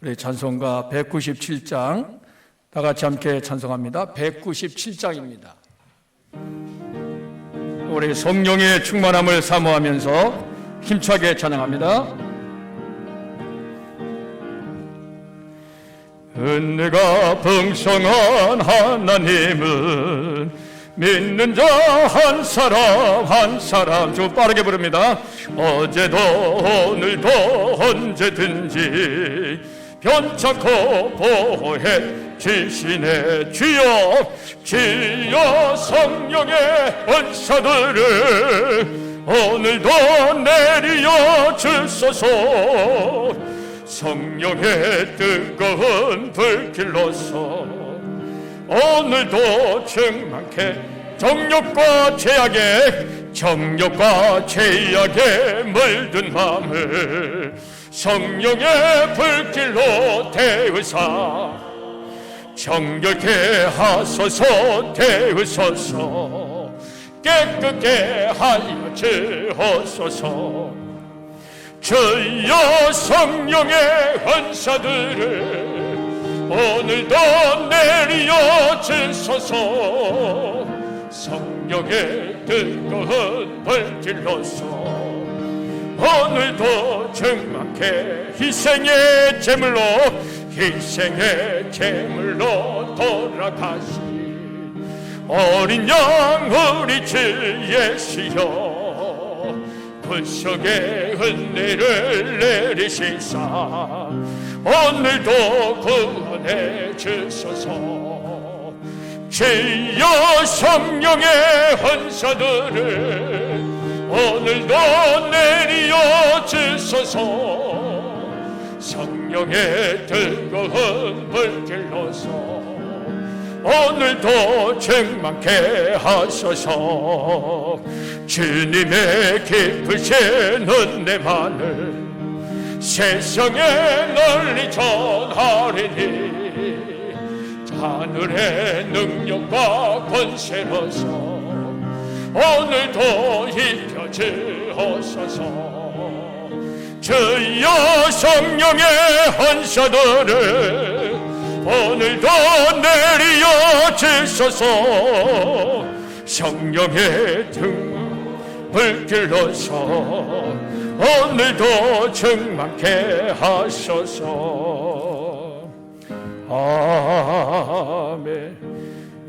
우리 찬송가 197장 다 같이 함께 찬송합니다. 197장입니다. 우리 성령의 충만함을 사모하면서 힘차게 찬양합니다. 은혜가 풍성한 하나님은 믿는 자 한 사람 좀 빠르게 부릅니다. 어제도 오늘도 언제든지 변찮고 보호해 주시네. 주여 성령의 은사들을 오늘도 내리어 주소서. 성령의 뜨거운 불길로서 오늘도 충만케 정욕과 죄악에 물든 마음을 성령의 불길로 태우사 정결케 하소서. 태우소서. 깨끗게 하여 주옵소서. 주여 성령의 은사들을 오늘도 내리어 주소서. 성령의 뜨거운 불길로서 오늘도 충만케 희생의 제물로 돌아가신 어린 양 우리 주 예수여, 구속의 은혜를 내리시사 오늘도 구원해 주소서. 주여 성령의 은사들을 오늘도 내리어 주소서. 성령의 뜨거운 불길로서 오늘도 충만케 하소서. 주님의 깊으신 은혜만을 세상에 널리 전하리니 하늘의 능력과 권세로서 오늘도 입혀 주옵소서. 주여 성령의 은사들을 오늘도 내리어 주소서. 성령의 등 불길로서 오늘도 충만케 하소서. 아멘.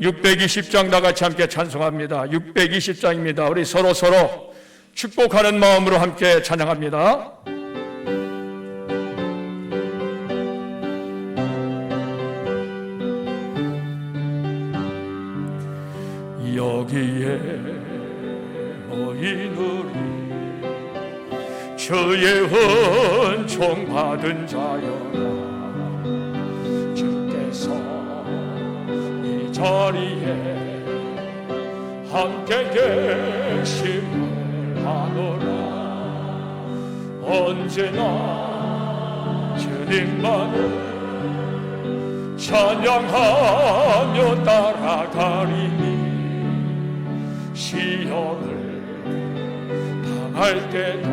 620장 다 같이 함께 찬송합니다. 620장입니다. 우리 서로 축복하는 마음으로 함께 찬양합니다. 여기에 모인 우리 주의 은총 받은 자여라. 주께서 이 자리에 함께 계심을 아노라. 언제나 주님만을 찬양하며 따라가리니 시험을 당할 때도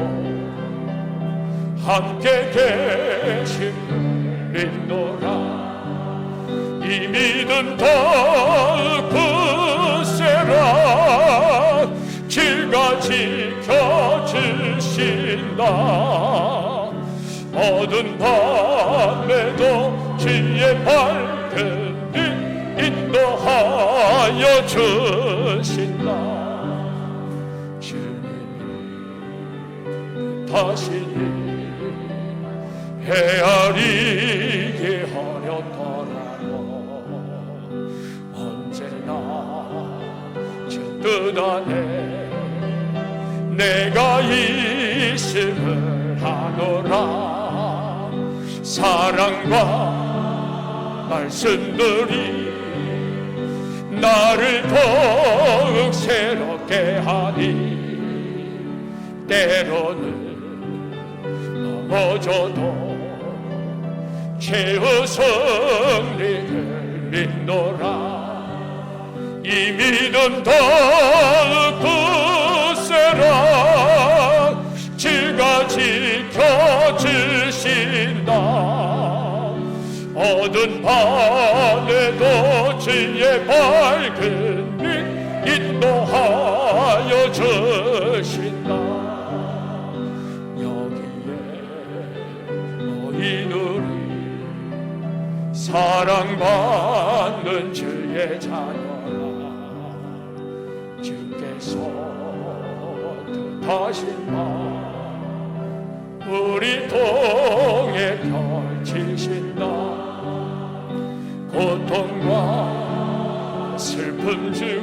함께 계심을 믿노라. 이 믿음 더욱 굳세라. 주가 지켜주신다. 어두운 밤에도 주의 밝은 빛 인도하여 주신다. 다시니 헤아리기 어렵더라도 언제나 주 뜻 안에 내가 있음을 아노라. 사랑과 말씀들이 나를 더욱 새롭게 하니 때로는 넘어져도 최후 승리를 믿노라. 이 믿음 더욱 굳세라. 주가 지켜주신다. 어두운 밤에도 주의 밝은 빛 인도하여 주신다. 여기에 너희들이 사랑받는 주의 자녀라. 주께서 뜻하신 바 우리 통해 펼치신다. 고통과 슬픔 중에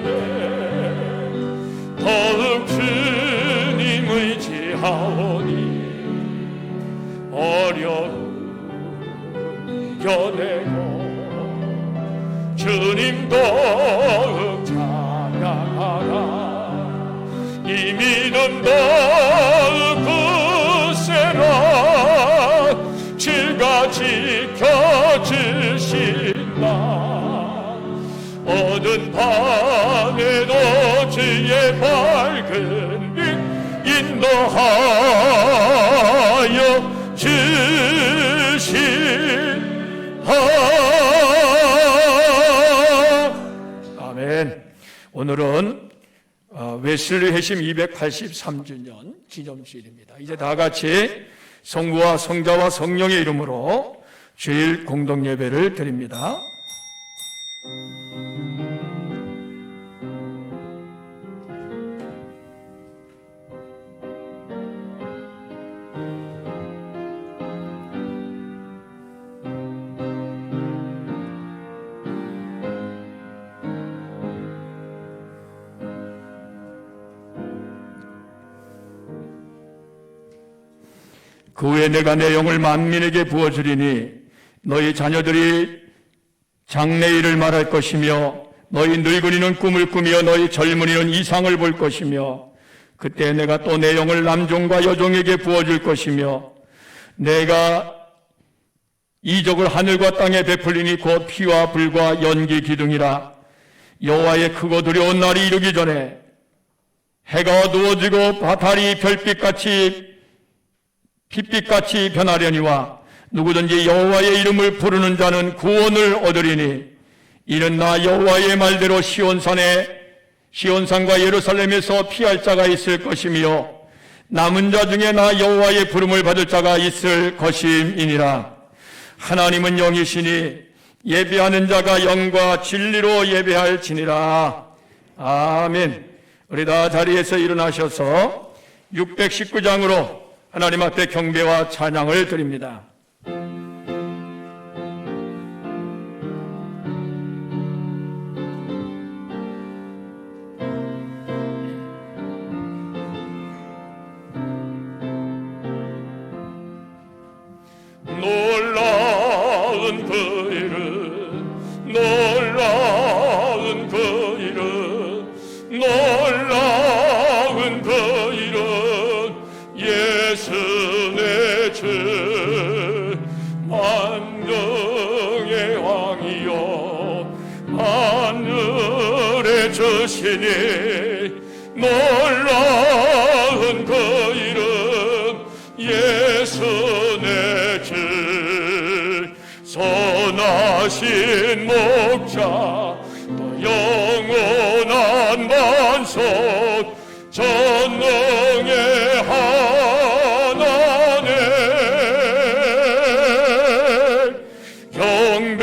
더욱 주님 의지하오니 어려움 이겨내고 주님 더욱 찬양하라. 이 믿음 더욱 굳세라. 주가 지켜주신다. 어두운 밤에도 주의 밝은 빛 인도하여 주신다. 아멘. 오늘은 웨슬리 회심 283주년 기념주일입니다. 이제 다 같이 성부와 성자와 성령의 이름으로 주일 공동 예배를 드립니다. 그 후에 내가 내 영을 만민에게 부어주리니 너희 자녀들이 장래일을 말할 것이며 너희 늙은이는 꿈을 꾸며 너희 젊은이는 이상을 볼 것이며 그때 내가 또 내 영을 남종과 여종에게 부어줄 것이며 내가 이적을 하늘과 땅에 베풀리니 곧 피와 불과 연기 기둥이라. 여호와의 크고 두려운 날이 이르기 전에 해가 어두워지고 달이 별빛같이 핏빛같이 변하려니와 누구든지 여호와의 이름을 부르는 자는 구원을 얻으리니 이는 나 여호와의 말대로 시온산과 예루살렘에서 피할 자가 있을 것이며 남은 자 중에 나 여호와의 부름을 받을 자가 있을 것임이니라. 하나님은 영이시니 예배하는 자가 영과 진리로 예배할지니라. 아멘. 우리 다 자리에서 일어나셔서 619장으로 하나님 앞에 경배와 찬양을 드립니다. 놀라운 그 이름, 놀라운 그 이름, 놀라운 그 이름, 예수 내 주, 만능의 왕이여, 하늘의 주시니, 놀라운 그 이름, 예수 내 주, 선하신 목자, 영원한 반석, 전능의 하나님, 경배드리며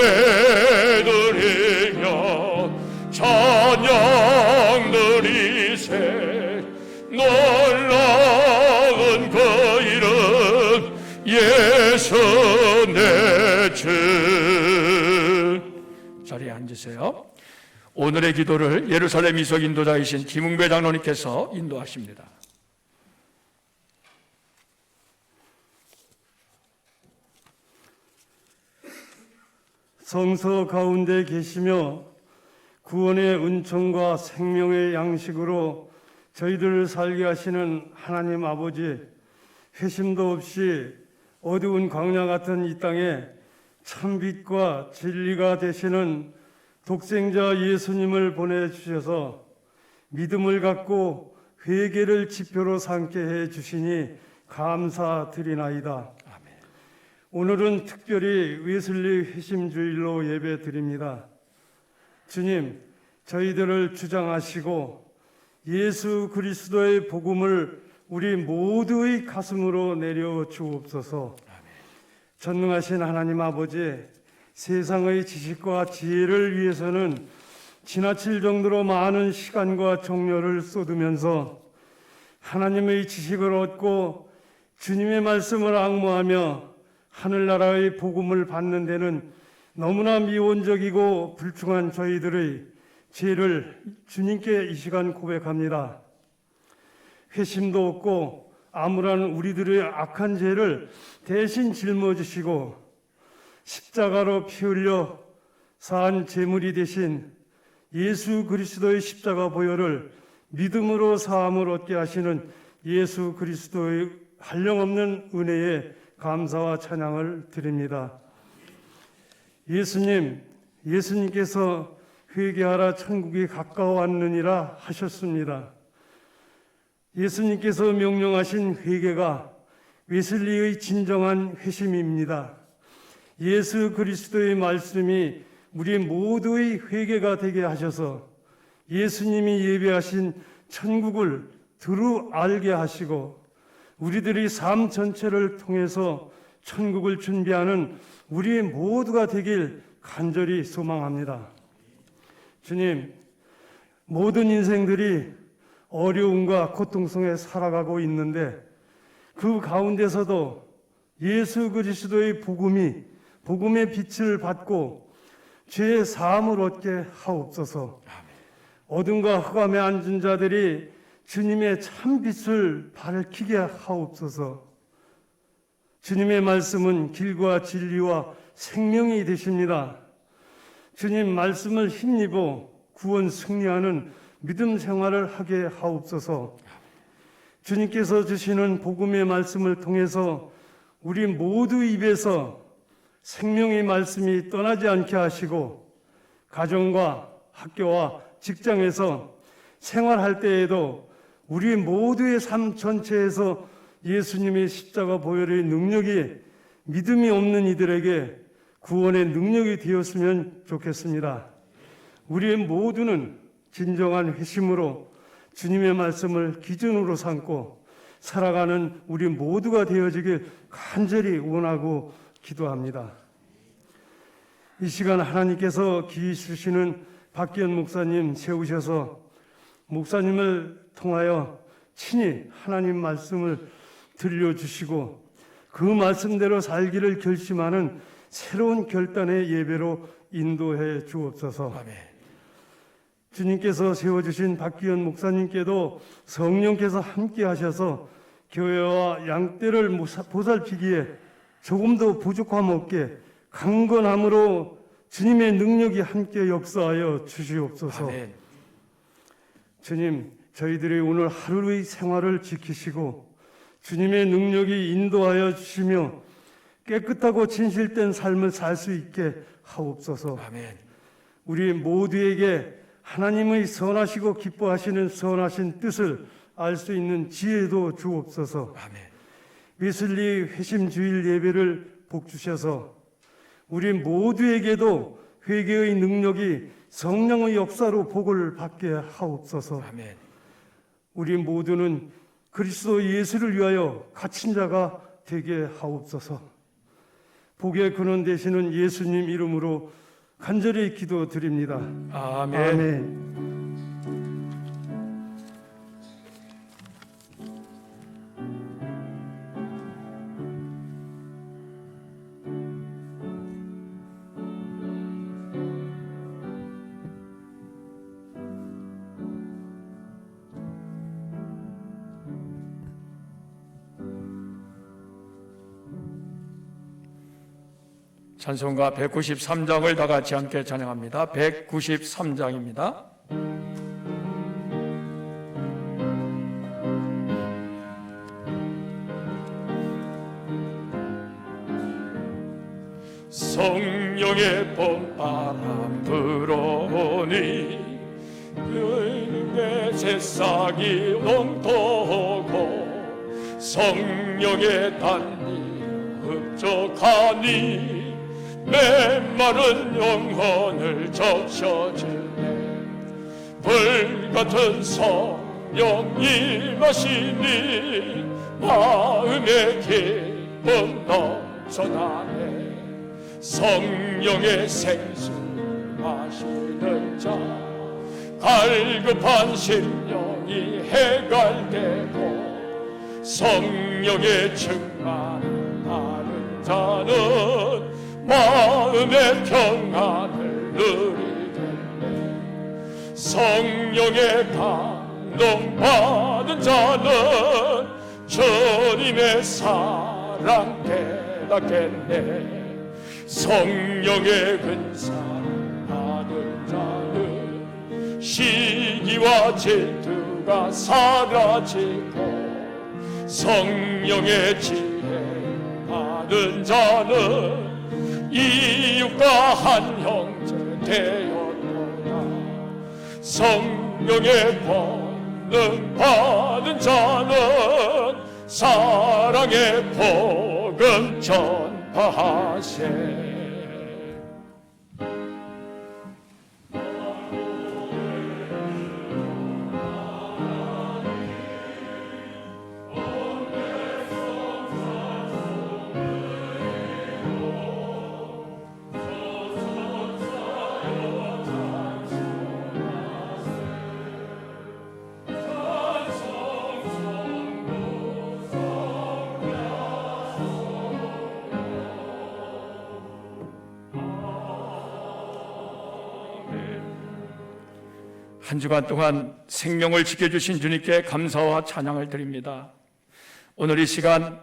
찬양 드리세. 놀라운 그 이름, 예수 내 주. 자리에 앉으세요. 오늘의 기도를 예루살렘 이석 인도자이신 김웅배 장로님께서 인도하십니다. 성서 가운데 계시며 구원의 은총과 생명의 양식으로 저희들을 살게 하시는 하나님 아버지, 회심도 없이 어두운 광야 같은 이 땅에 참빛과 진리가 되시는 독생자 예수님을 보내주셔서 믿음을 갖고 회개를 지표로 삼게 해주시니 감사드리나이다. 아멘. 오늘은 특별히 웨슬리 회심주일로 예배 드립니다. 주님, 저희들을 주장하시고 예수 그리스도의 복음을 우리 모두의 가슴으로 내려 주옵소서. 전능하신 하나님 아버지, 세상의 지식과 지혜를 위해서는 지나칠 정도로 많은 시간과 정열을 쏟으면서 하나님의 지식을 얻고 주님의 말씀을 앙모하며 하늘나라의 복음을 받는 데는 너무나 미온적이고 불충한 저희들의 죄를 주님께 이 시간 고백합니다. 회심도 없고 암울한 우리들의 악한 죄를 대신 짊어지시고 십자가로 피 흘려 산 제물이 되신 예수 그리스도의 십자가 보혈을 믿음으로 사함을 얻게 하시는 예수 그리스도의 한량없는 은혜에 감사와 찬양을 드립니다. 예수님께서 회개하라 천국이 가까워왔느니라 하셨습니다. 예수님께서 명령하신 회개가 웨슬리의 진정한 회심입니다. 예수 그리스도의 말씀이 우리 모두의 회개가 되게 하셔서 예수님이 예배하신 천국을 두루 알게 하시고 우리들의 삶 전체를 통해서 천국을 준비하는 우리 모두가 되길 간절히 소망합니다. 주님, 모든 인생들이 어려움과 고통 속에 살아가고 있는데 그 가운데서도 예수 그리스도의 복음의 빛을 받고 죄의 사함을 얻게 하옵소서. 어둠과 흑암에 앉은 자들이 주님의 참 빛을 밝히게 하옵소서. 주님의 말씀은 길과 진리와 생명이 되십니다. 주님 말씀을 힘입어 구원 승리하는 믿음 생활을 하게 하옵소서. 주님께서 주시는 복음의 말씀을 통해서 우리 모두 입에서 생명의 말씀이 떠나지 않게 하시고 가정과 학교와 직장에서 생활할 때에도 우리 모두의 삶 전체에서 예수님의 십자가 보혈의 능력이 믿음이 없는 이들에게 구원의 능력이 되었으면 좋겠습니다. 우리 모두는 진정한 회심으로 주님의 말씀을 기준으로 삼고 살아가는 우리 모두가 되어지길 간절히 원하고 기도합니다. 이 시간 하나님께서 기회 주시는 박기현 목사님 세우셔서 목사님을 통하여 친히 하나님 말씀을 들려주시고 그 말씀대로 살기를 결심하는 새로운 결단의 예배로 인도해 주옵소서. 아멘. 주님께서 세워주신 박기현 목사님께도 성령께서 함께 하셔서 교회와 양떼를 보살피기에 조금도 부족함 없게 강건함으로 주님의 능력이 함께 역사하여 주시옵소서. 아멘. 주님, 저희들이 오늘 하루의 생활을 지키시고 주님의 능력이 인도하여 주시며 깨끗하고 진실된 삶을 살 수 있게 하옵소서. 아멘. 우리 모두에게 하나님의 선하시고 기뻐하시는 선하신 뜻을 알 수 있는 지혜도 주옵소서. 아멘. 웨슬리 회심주일 예배를 복주셔서 우리 모두에게도 회개의 능력이 성령의 역사로 복을 받게 하옵소서. 아멘. 우리 모두는 그리스도 예수를 위하여 갇힌 자가 되게 하옵소서. 복의 근원 되시는 예수님 이름으로 간절히 기도드립니다. 아멘. 아멘. 찬송가 193장을 다 같이 함께 찬양합니다. 193장입니다. 성령의 봄바람 불어오니 내 새싹이 엉터고 성령의 단이 흡족하니 메마른 영혼을 적셔주네. 불같은 성령 임하시니 마음의 기쁨 넘쳐나네. 성령의 생수 마시는 자 갈급한 심령이 해갈되고 성령의 충만하는 자는 마음의 평안을 누리겠네. 성령의 감동받은 자는 주님의 사랑 깨닫겠네. 성령의 근사 받은 자는 시기와 질투가 사라지고 성령의 지혜 받은 자는 이웃과 한 형제 되었구나. 성령의 권능 받은 자는 사랑의 복음 전파하세. 한 주간 동안 생명을 지켜주신 주님께 감사와 찬양을 드립니다. 오늘 이 시간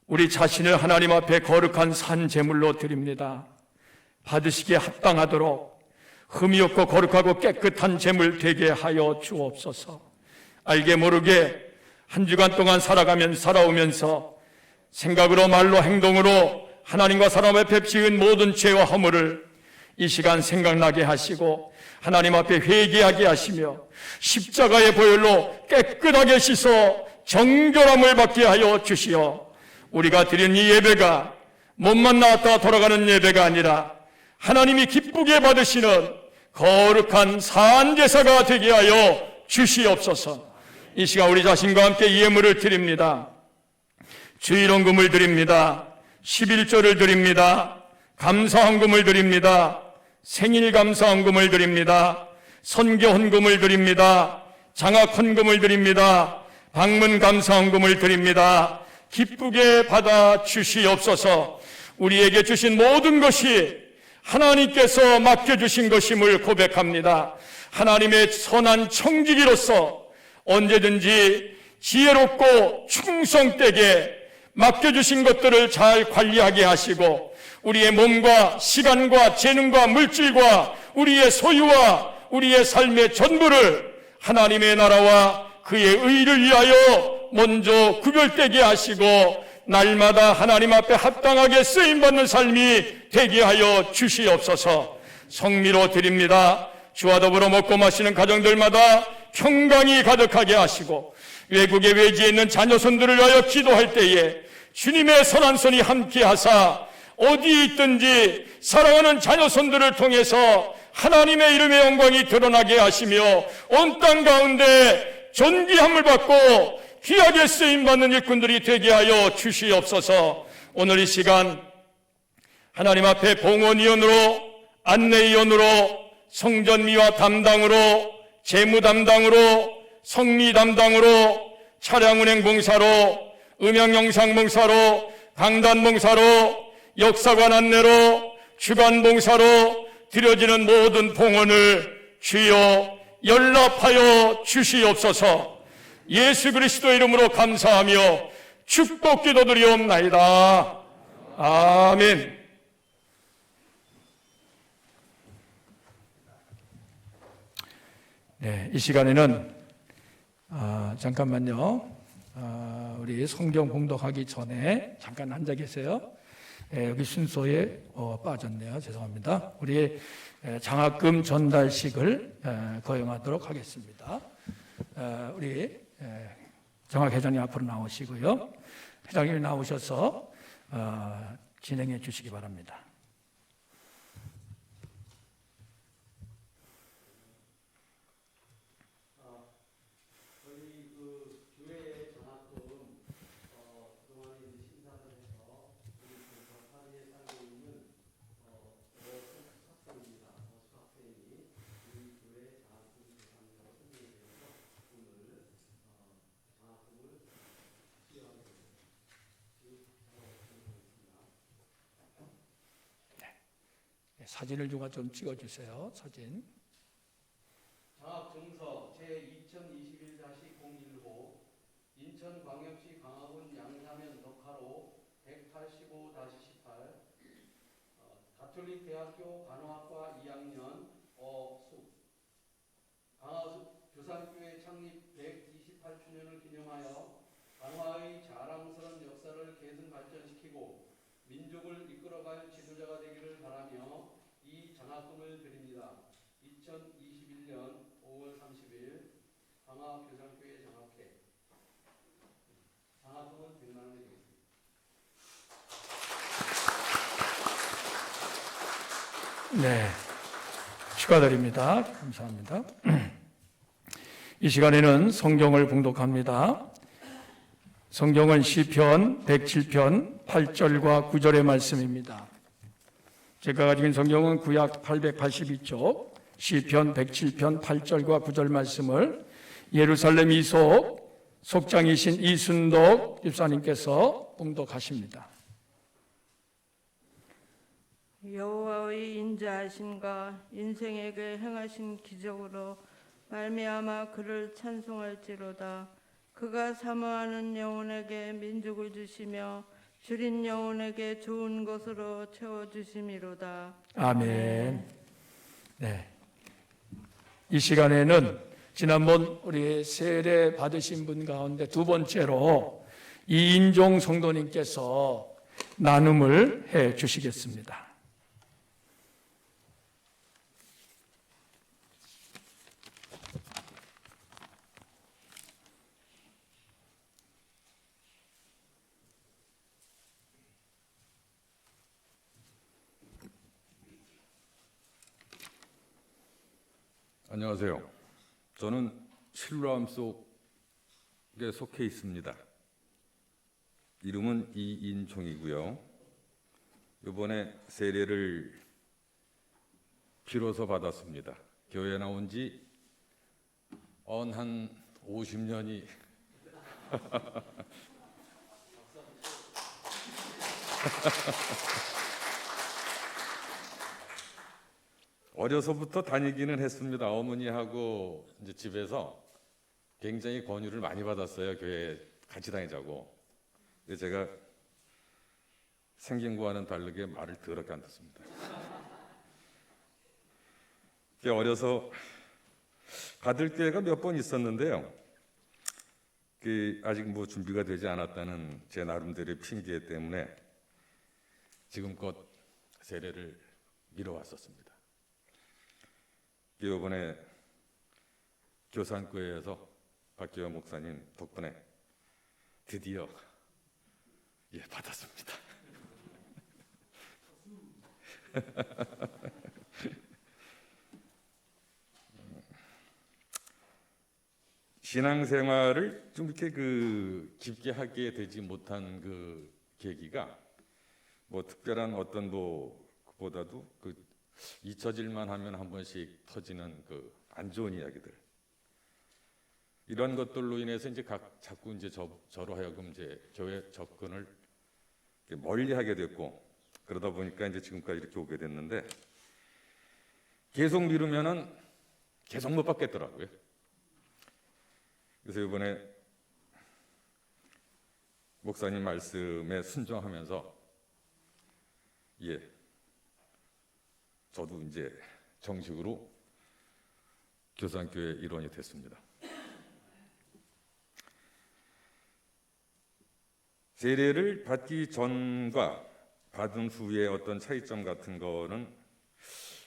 우리 자신을 하나님 앞에 거룩한 산 제물로 드립니다. 받으시기에 합당하도록 흠이 없고 거룩하고 깨끗한 제물 되게 하여 주옵소서. 알게 모르게 한 주간 동안 살아오면서 생각으로 말로 행동으로 하나님과 사람 앞에 지은 모든 죄와 허물을 이 시간 생각나게 하시고 하나님 앞에 회개하게 하시며 십자가의 보혈로 깨끗하게 씻어 정결함을 받게 하여 주시어 우리가 드린 이 예배가 몸만 나왔다가 돌아가는 예배가 아니라 하나님이 기쁘게 받으시는 거룩한 산제사가 되게 하여 주시옵소서. 이 시간 우리 자신과 함께 예물을 드립니다. 주일원금을 드립니다. 11조를 드립니다. 감사헌금을 드립니다. 생일 감사헌금을 드립니다. 선교 헌금을 드립니다. 장학 헌금을 드립니다. 방문 감사헌금을 드립니다. 기쁘게 받아 주시옵소서. 우리에게 주신 모든 것이 하나님께서 맡겨주신 것임을 고백합니다. 하나님의 선한 청지기로서 언제든지 지혜롭고 충성되게 맡겨주신 것들을 잘 관리하게 하시고 우리의 몸과 시간과 재능과 물질과 우리의 소유와 우리의 삶의 전부를 하나님의 나라와 그의 의를 위하여 먼저 구별되게 하시고 날마다 하나님 앞에 합당하게 쓰임받는 삶이 되게 하여 주시옵소서. 성미로 드립니다. 주와 더불어 먹고 마시는 가정들마다 평강이 가득하게 하시고 외국에 외지에 있는 자녀손들을 위하여 기도할 때에 주님의 선한 손이 함께 하사 어디 있든지 사랑하는 자녀손들을 통해서 하나님의 이름의 영광이 드러나게 하시며 온 땅 가운데 존귀함을 받고 귀하게 쓰임받는 일꾼들이 되게 하여 주시옵소서. 오늘 이 시간 하나님 앞에 봉헌위원으로 안내위원으로 성전미화 담당으로 재무 담당으로 성미 담당으로 차량운행 봉사로 음향영상 봉사로 강단 봉사로 역사관 안내로 주간 봉사로 드려지는 모든 봉헌을 주여 연락하여 주시옵소서. 예수 그리스도 이름으로 감사하며 축복 기도드리옵나이다. 아멘. 네, 이 시간에는 잠깐만요. 우리 성경 봉독하기 전에 잠깐 앉아 계세요. 여기 순서에 빠졌네요. 죄송합니다. 우리 장학금 전달식을 거행하도록 하겠습니다. 우리 정학 회장님 앞으로 나오시고요. 회장님이 나오셔서 진행해 주시기 바랍니다. 저희 그 교회 장학금 그동안에 이제 심사를 해서 우리 그 버타리에 살고 있는 학생입니다. 학생이 우리 교회 장학금 대상자로 선정이 되어서 오늘 장학금을 수여하게 됩니다. 사진을 좀 찍어주세요. 사진. 장학증서 제2021-015 인천광역시 강화군 양사면 덕하로 185-18 가톨릭대학교 간호학과 2학년 어숙 강화숙 교산교회 창립 128주년을 기념하여 간화의 자랑스러운 역사를 계승 발전시키고 민족을 이끌어갈 지도자가 되기를 바라며 이 장학금을 드립니다. 2021년 5월 30일 강화교산교회 장학회 장학금은 100만 원이 되겠습니다. 네, 축하드립니다. 감사합니다. 이 시간에는 성경을 봉독합니다. 성경은 시편 107편 8절과 9절의 말씀입니다. 제가 가지고 있는 성경은 구약 882쪽 시편 107편 8절과 9절 말씀을 예루살렘 이속 속장이신 이순덕 집사님께서 봉독하십니다. 여호와의 인자하심과 인생에게 행하신 기적으로 말미암아 그를 찬송할지로다. 그가 사모하는 영혼에게 민족을 주시며 줄인 영혼에게 좋은 것으로 채워주심이로다. 아멘. 네. 이 시간에는 지난번 우리 세례 받으신 분 가운데 두 번째로 이인종 성도님께서 나눔을 해 주시겠습니다. 안녕하세요. 저는 실로암 속에 속해 있습니다. 이름은 이인종이고요. 이번에 세례를 비로소 받았습니다. 교회 나온 지 한 50년이 어려서부터 다니기는 했습니다. 어머니하고 이제 집에서 굉장히 권유를 많이 받았어요. 교회 같이 다니자고. 근데 제가 생긴 거와는 다르게 말을 더럽게 안 듣습니다. 어려서 받을 때가 몇 번 있었는데요. 아직 뭐 준비가 되지 않았다는 제 나름대로의 핑계 때문에 지금껏 세례를 미뤄왔었습니다. 이번에 교산교회에서 박기화 목사님 덕분에 드디어 받았습니다. 신앙생활을 좀 이렇게 깊게 하게 되지 못한 계기가 뭐 특별한 어떤 그보다도 잊혀질만 하면 한 번씩 터지는 안 좋은 이야기들, 이런 것들로 인해서 이제 자꾸 이제 저로 하여금 이제 교회 접근을 멀리하게 됐고, 그러다 보니까 이제 지금까지 이렇게 오게 됐는데, 계속 미루면은 계속 못 받겠더라고요. 그래서 이번에 목사님 말씀에 순종하면서 저도 이제 정식으로 교산교회 일원이 됐습니다. 세례를 받기 전과 받은 후의 어떤 차이점 같은 거는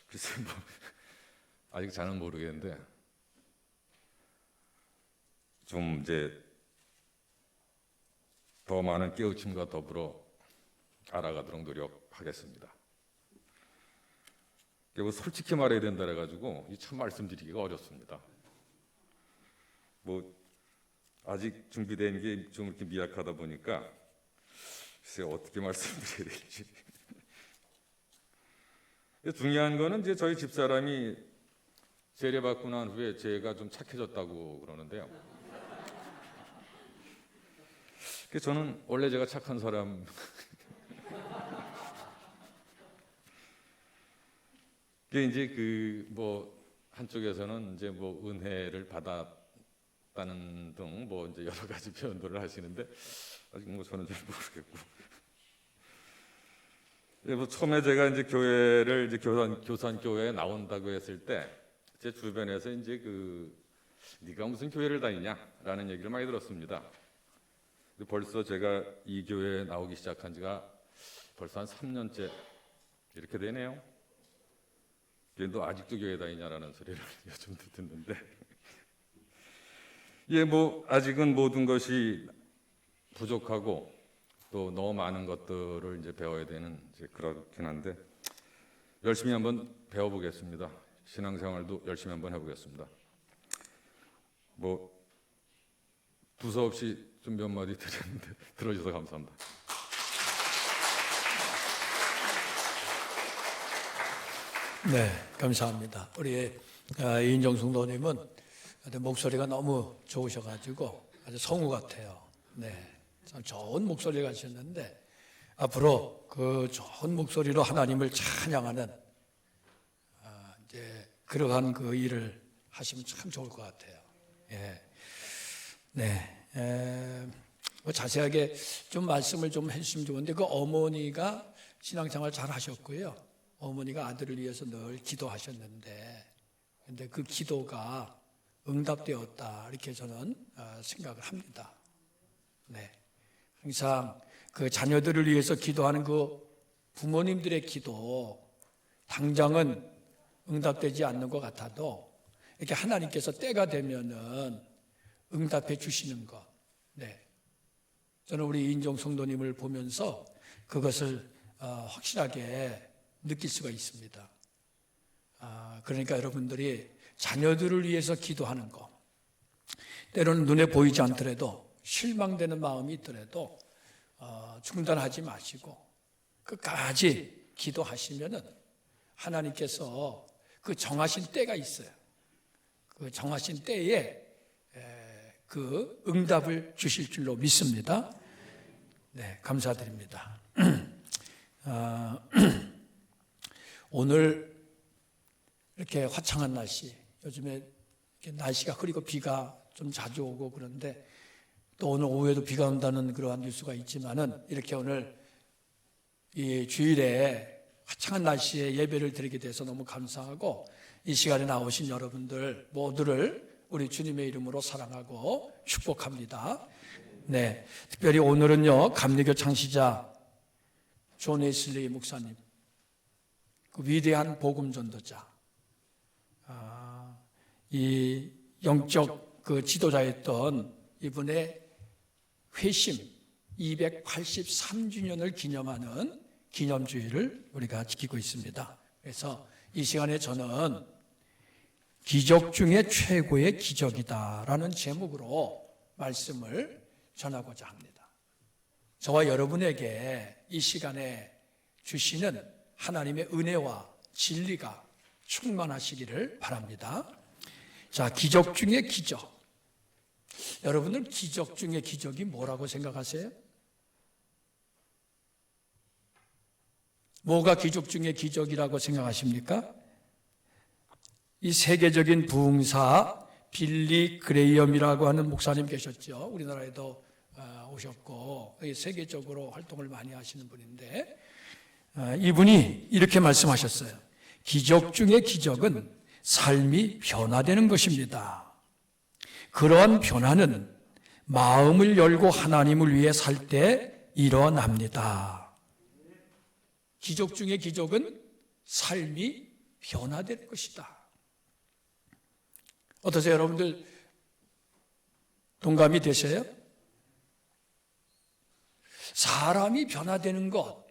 글쎄 아직 잘은 모르겠는데, 좀 이제 더 많은 깨우침과 더불어 알아가도록 노력하겠습니다. 뭐 솔직히 말해야 된다 해가지고 참 말씀드리기가 어렵습니다. 뭐 아직 준비된 게 좀 이렇게 미약하다 보니까 글쎄 어떻게 말씀드려야 될지. 중요한 거는 이제 저희 집사람이 세례받고 난 후에 제가 좀 착해졌다고 그러는데요. 저는 원래 제가 착한 사람. 이제 뭐 한쪽에서는 이제 뭐 은혜를 받았다는 등 뭐 이제 여러 가지 표현들을 하시는데 아직 뭐 저는 잘 모르겠고. 뭐 처음에 제가 이제 교회를 이제 교산 교회에 나온다고 했을 때 제 주변에서 이제 네가 무슨 교회를 다니냐라는 얘기를 많이 들었습니다. 벌써 제가 이 교회에 나오기 시작한 지가 벌써 한 3년째 이렇게 되네요. 너 아직도 교회 다니냐라는 소리를 요즘도 듣는데, 뭐 아직은 모든 것이 부족하고 또 너무 많은 것들을 이제 배워야 되는 이제 그렇긴 한데 열심히 한번 배워보겠습니다. 신앙생활도 열심히 한번 해보겠습니다. 뭐 두서없이 좀 몇 마디 드렸는데 들어주셔서 감사합니다. 네, 감사합니다. 우리 이인정 성도님은 목소리가 너무 좋으셔가지고 아주 성우 같아요. 네, 참 좋은 목소리 가셨는데 앞으로 그 좋은 목소리로 하나님을 찬양하는 이제 그러한 그 일을 하시면 참 좋을 것 같아요. 예, 네, 뭐 자세하게 좀 말씀을 좀 해주시면 좋은데 그 어머니가 신앙생활 잘 하셨고요. 어머니가 아들을 위해서 늘 기도하셨는데, 근데 그 기도가 응답되었다 이렇게 저는 생각을 합니다. 네, 항상 그 자녀들을 위해서 기도하는 그 부모님들의 기도 당장은 응답되지 않는 것 같아도 이렇게 하나님께서 때가 되면은 응답해 주시는 것. 네, 저는 우리 이인정 성도님을 보면서 그것을 확실하게 느낄 수가 있습니다. 그러니까 여러분들이 자녀들을 위해서 기도하는 것, 때로는 눈에 보이지 않더라도 실망되는 마음이 있더라도 중단하지 마시고 끝까지 기도하시면은 하나님께서 그 정하신 때가 있어요. 그 정하신 때에 그 응답을 주실 줄로 믿습니다. 네, 감사드립니다. 오늘 이렇게 화창한 날씨, 요즘에 이렇게 날씨가 흐리고 비가 좀 자주 오고 그런데 또 오늘 오후에도 비가 온다는 그러한 뉴스가 있지만은 이렇게 오늘 이 주일에 화창한 날씨에 예배를 드리게 돼서 너무 감사하고 이 시간에 나오신 여러분들 모두를 우리 주님의 이름으로 사랑하고 축복합니다. 네, 특별히 오늘은요 감리교 창시자 존 웨슬리 목사님, 그 위대한 복음 전도자, 이 영적 그 지도자였던 이분의 회심 283주년을 기념하는 기념주일을 우리가 지키고 있습니다. 그래서 이 시간에 저는 기적 중에 최고의 기적이다라는 제목으로 말씀을 전하고자 합니다. 저와 여러분에게 이 시간에 주시는 하나님의 은혜와 진리가 충만하시기를 바랍니다. 자, 기적 중에 기적. 여러분들 기적 중에 기적이 뭐라고 생각하세요? 뭐가 기적 중에 기적이라고 생각하십니까? 이 세계적인 부흥사 빌리 그레이엄이라고 하는 목사님 계셨죠. 우리나라에도 오셨고 세계적으로 활동을 많이 하시는 분인데 이분이 이렇게 말씀하셨어요. 기적 중에 기적은 삶이 변화되는 것입니다. 그러한 변화는 마음을 열고 하나님을 위해 살 때 일어납니다. 기적 중에 기적은 삶이 변화되는 것이다. 어떠세요, 여러분들? 동감이 되세요? 사람이 변화되는 것,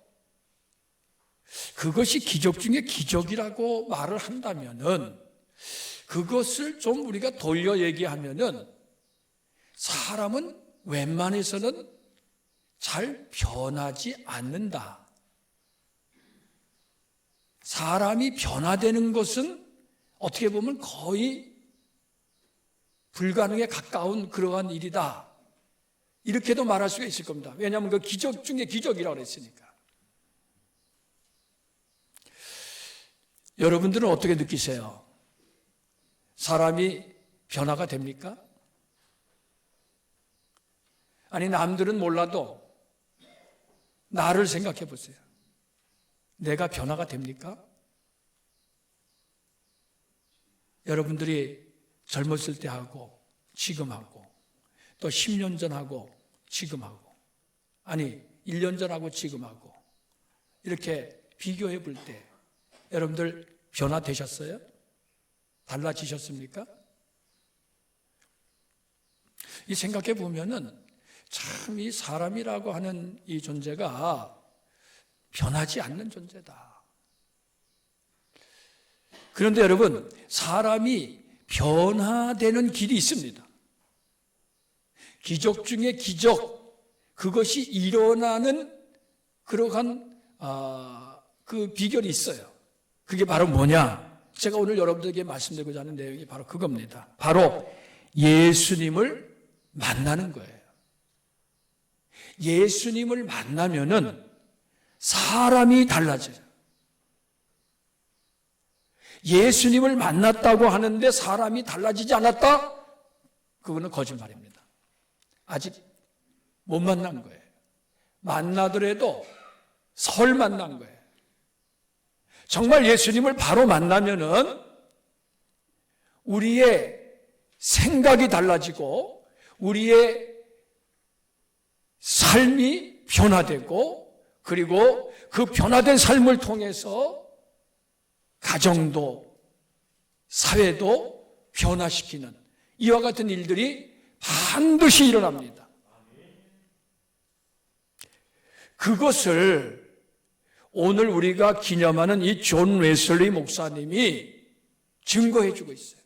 그것이 기적 중에 기적이라고 말을 한다면은 그것을 좀 우리가 돌려 얘기하면은 사람은 웬만해서는 잘 변하지 않는다. 사람이 변화되는 것은 어떻게 보면 거의 불가능에 가까운 그러한 일이다. 이렇게도 말할 수가 있을 겁니다. 왜냐하면 그 기적 중에 기적이라고 그랬으니까. 여러분들은 어떻게 느끼세요? 사람이 변화가 됩니까? 아니, 남들은 몰라도 나를 생각해 보세요. 내가 변화가 됩니까? 여러분들이 젊었을 때 하고 지금 하고 또 10년 전하고 지금 하고 아니 1년 전하고 지금 하고 이렇게 비교해 볼 때 여러분들 변화되셨어요? 달라지셨습니까? 이 생각해 보면은 참 이 사람이라고 하는 이 존재가 변하지 않는 존재다. 그런데 여러분, 사람이 변화되는 길이 있습니다. 기적 중에 기적, 그것이 일어나는 그러한 그 비결이 있어요. 그게 바로 뭐냐? 제가 오늘 여러분들에게 말씀드리고자 하는 내용이 바로 그겁니다. 바로 예수님을 만나는 거예요. 예수님을 만나면은 사람이 달라져요. 예수님을 만났다고 하는데 사람이 달라지지 않았다? 그거는 거짓말입니다. 아직 못 만난 거예요. 만나더라도 설 만난 거예요. 정말 예수님을 바로 만나면은 우리의 생각이 달라지고 우리의 삶이 변화되고 그리고 그 변화된 삶을 통해서 가정도 사회도 변화시키는 이와 같은 일들이 반드시 일어납니다. 그것을 오늘 우리가 기념하는 이 존 웨슬리 목사님이 증거해 주고 있어요.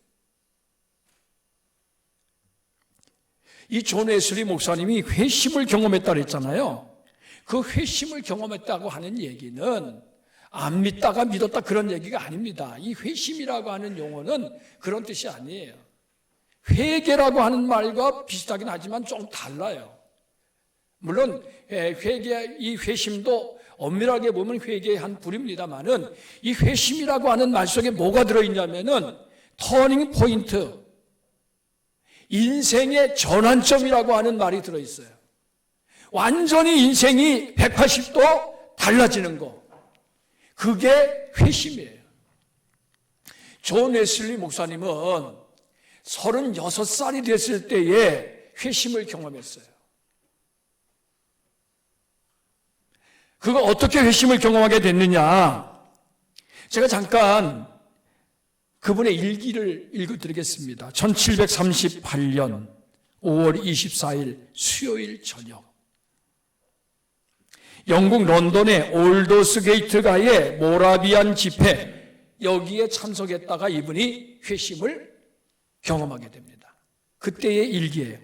이 존 웨슬리 목사님이 회심을 경험했다고 했잖아요. 그 회심을 경험했다고 하는 얘기는 안 믿다가 믿었다 그런 얘기가 아닙니다. 이 회심이라고 하는 용어는 그런 뜻이 아니에요. 회개라고 하는 말과 비슷하긴 하지만 좀 달라요. 물론 이 회심도 엄밀하게 보면 회개의 한 부류입니다만은 이 회심이라고 하는 말 속에 뭐가 들어있냐면은 터닝 포인트, 인생의 전환점이라고 하는 말이 들어있어요. 완전히 인생이 180도 달라지는 거. 그게 회심이에요. 존 웨슬리 목사님은 36살이 됐을 때에 회심을 경험했어요. 그가 어떻게 회심을 경험하게 됐느냐? 제가 잠깐 그분의 일기를 읽어드리겠습니다. 1738년 5월 24일 수요일 저녁 영국 런던의 올더스 게이트가의 모라비안 집회 여기에 참석했다가 이분이 회심을 경험하게 됩니다. 그때의 일기예요.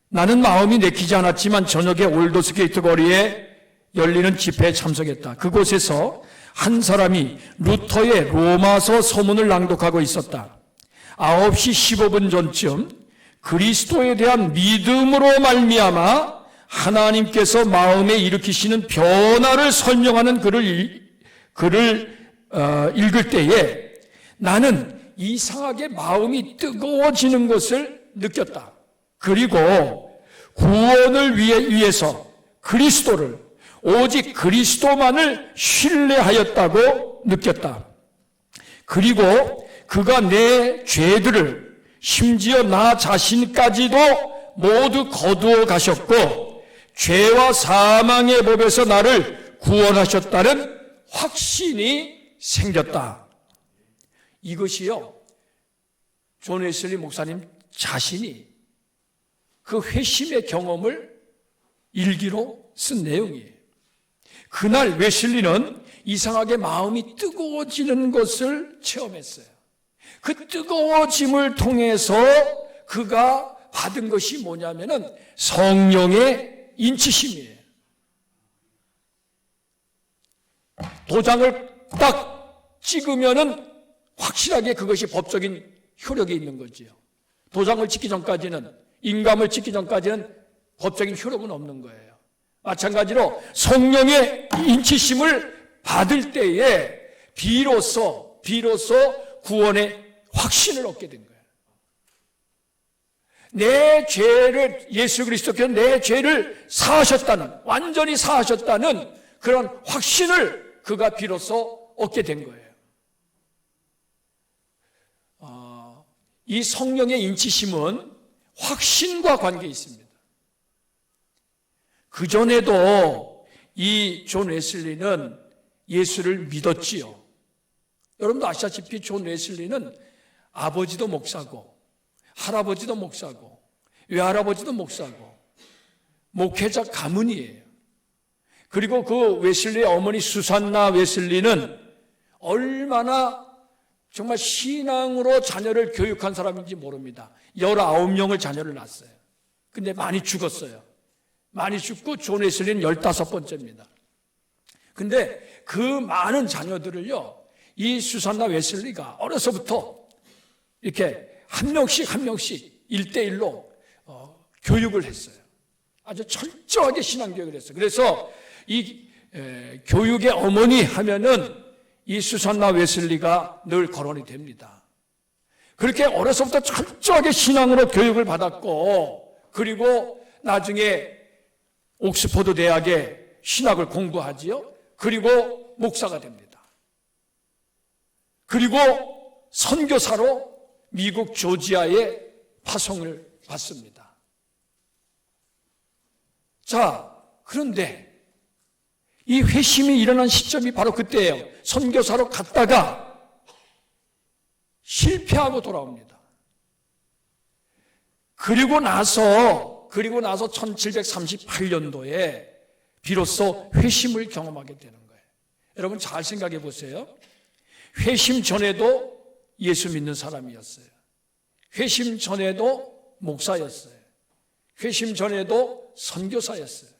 나는 마음이 내키지 않았지만 저녁에 올더스 게이트 거리에 열리는 집회에 참석했다. 그곳에서 한 사람이 루터의 로마서 서문을 낭독하고 있었다. 9시 15분 전쯤 그리스도에 대한 믿음으로 말미암아 하나님께서 마음에 일으키시는 변화를 설명하는 글을 읽을 때에 나는 이상하게 마음이 뜨거워지는 것을 느꼈다. 그리고 구원을 위해서 그리스도를 오직 그리스도만을 신뢰하였다고 느꼈다. 그리고 그가 내 죄들을 심지어 나 자신까지도 모두 거두어 가셨고 죄와 사망의 법에서 나를 구원하셨다는 확신이 생겼다. 이것이요, 존 웨슬리 목사님 자신이 그 회심의 경험을 일기로 쓴 내용이에요. 그날 웨슬리는 이상하게 마음이 뜨거워지는 것을 체험했어요. 그 뜨거워짐을 통해서 그가 받은 것이 뭐냐면은 성령의 인치심이에요. 도장을 딱 찍으면은 확실하게 그것이 법적인 효력이 있는 거지요. 도장을 찍기 전까지는, 인감을 찍기 전까지는 법적인 효력은 없는 거예요. 마찬가지로 성령의 인치심을 받을 때에 비로소 구원의 확신을 얻게 된 거예요. 내 죄를, 예수 그리스도께서 내 죄를 사하셨다는, 완전히 사하셨다는 그런 확신을 그가 비로소 얻게 된 거예요. 이 성령의 인치심은 확신과 관계 있습니다. 그전에도 이 존 웨슬리는 예수를 믿었지요. 여러분도 아시다시피 존 웨슬리는 아버지도 목사고 할아버지도 목사고 외할아버지도 목사고 목회자 가문이에요. 그리고 그 웨슬리의 어머니 수산나 웨슬리는 얼마나 정말 신앙으로 자녀를 교육한 사람인지 모릅니다. 19명을 자녀를 낳았어요. 근데 많이 죽었어요. 많이 죽고 존 웨슬리는 15번째입니다. 근데 그 많은 자녀들을요, 이 수산나 웨슬리가 어려서부터 이렇게 한 명씩 1대1로 교육을 했어요. 아주 철저하게 신앙교육을 했어요. 그래서 이 교육의 어머니 하면은 이 수산나 웨슬리가 늘 거론이 됩니다. 그렇게 어려서부터 철저하게 신앙으로 교육을 받았고, 그리고 나중에 옥스퍼드 대학에 신학을 공부하지요. 그리고 목사가 됩니다. 그리고 선교사로 미국 조지아에 파송을 받습니다. 자, 그런데 이 회심이 일어난 시점이 바로 그때예요. 선교사로 갔다가 실패하고 돌아옵니다. 그리고 나서 1738년도에 비로소 회심을 경험하게 되는 거예요. 여러분 잘 생각해 보세요. 회심 전에도 예수 믿는 사람이었어요. 회심 전에도 목사였어요. 회심 전에도 선교사였어요.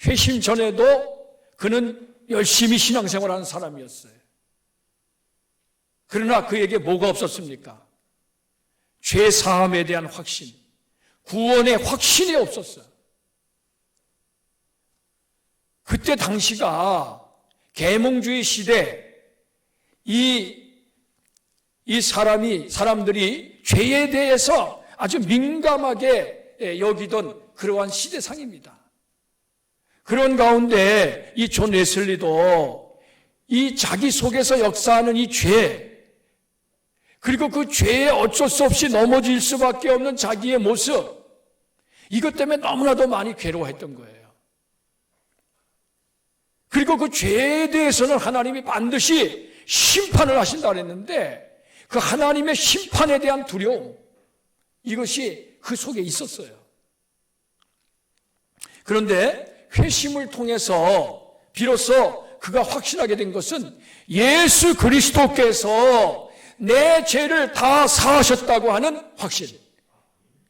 회심 전에도 그는 열심히 신앙생활하는 사람이었어요. 그러나 그에게 뭐가 없었습니까? 죄 사함에 대한 확신, 구원의 확신이 없었어요. 그때 당시가 계몽주의 시대, 사람들이 죄에 대해서 아주 민감하게 여기던 그러한 시대상입니다. 그런 가운데 이 존 웨슬리도 이 자기 속에서 역사하는 이 죄, 그리고 그 죄에 어쩔 수 없이 넘어질 수밖에 없는 자기의 모습, 이것 때문에 너무나도 많이 괴로워했던 거예요. 그리고 그 죄에 대해서는 하나님이 반드시 심판을 하신다 그랬는데 그 하나님의 심판에 대한 두려움, 이것이 그 속에 있었어요. 그런데 회심을 통해서 비로소 그가 확신하게 된 것은 예수 그리스도께서 내 죄를 다 사하셨다고 하는 확신,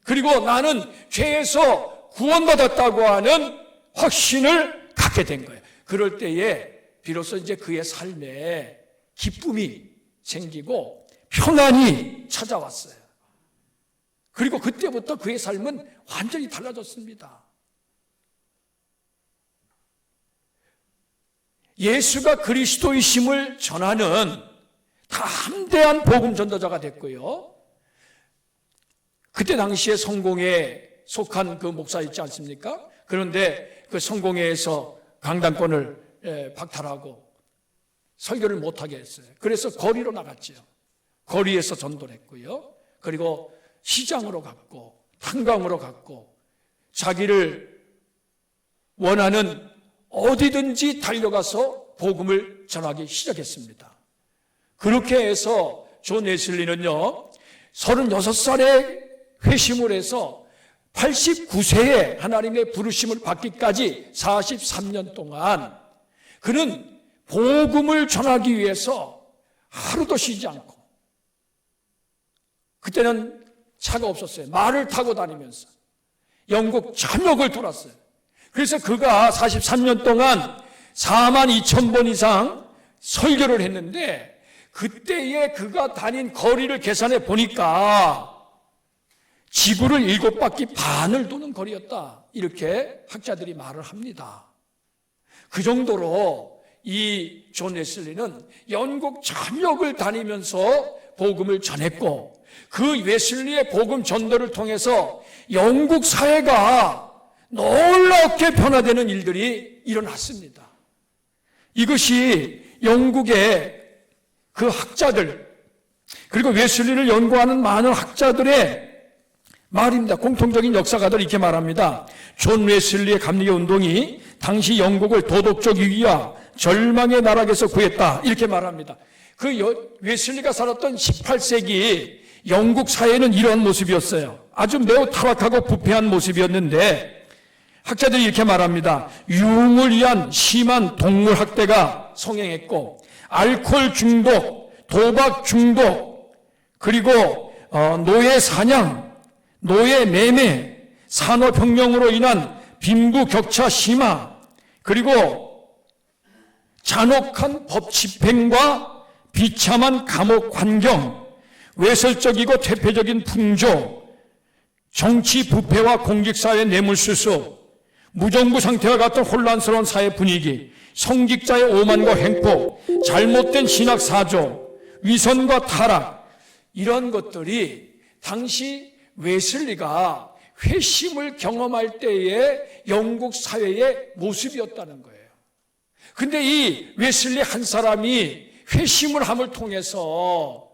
그리고 나는 죄에서 구원받았다고 하는 확신을 갖게 된 거예요. 그럴 때에 비로소 이제 그의 삶에 기쁨이 생기고 평안이 찾아왔어요. 그리고 그때부터 그의 삶은 완전히 달라졌습니다. 예수가 그리스도이심을 전하는 담대한 복음 전도자가 됐고요. 그때 당시에 성공회에 속한 그 목사 있지 않습니까? 그런데 그 성공회에서 강단권을 박탈하고 설교를 못하게 했어요. 그래서 거리로 나갔죠. 거리에서 전도를 했고요. 그리고 시장으로 갔고 탄광으로 갔고 자기를 원하는 어디든지 달려가서 복음을 전하기 시작했습니다. 그렇게 해서 존 웨슬리는요, 36살에 회심을 해서 89세에 하나님의 부르심을 받기까지 43년 동안 그는 복음을 전하기 위해서 하루도 쉬지 않고, 그때는 차가 없었어요. 말을 타고 다니면서 영국 전역을 돌았어요. 그래서 그가 43년 동안 42,000번 이상 설교를 했는데, 그때에 그가 다닌 거리를 계산해 보니까 지구를 7바퀴 반을 도는 거리였다. 이렇게 학자들이 말을 합니다. 그 정도로 이 존 웨슬리는 영국 전역을 다니면서 복음을 전했고, 그 웨슬리의 복음 전도를 통해서 영국 사회가 놀랍게 변화되는 일들이 일어났습니다. 이것이 영국의 그 학자들, 그리고 웨슬리를 연구하는 많은 학자들의 말입니다. 공통적인 역사가들 이렇게 말합니다. 존 웨슬리의 감리교 운동이 당시 영국을 도덕적 위기와 절망의 나락에서 구했다. 이렇게 말합니다. 그 웨슬리가 살았던 18세기 영국 사회는 이러한 모습이었어요. 아주 매우 타락하고 부패한 모습이었는데, 학자들이 이렇게 말합니다. 유흥을 위한 심한 동물 학대가 성행했고, 알코올 중독, 도박 중독, 그리고 노예 사냥, 노예 매매, 산업혁명으로 인한 빈부격차 심화, 그리고 잔혹한 법 집행과 비참한 감옥 환경, 외설적이고 퇴폐적인 풍조, 정치 부패와 공직사회 뇌물수수, 무정부 상태와 같은 혼란스러운 사회 분위기, 성직자의 오만과 횡포, 잘못된 신학사조, 위선과 타락, 이런 것들이 당시 웨슬리가 회심을 경험할 때의 영국 사회의 모습이었다는 거예요. 근데 이 웨슬리 한 사람이 회심을 함을 통해서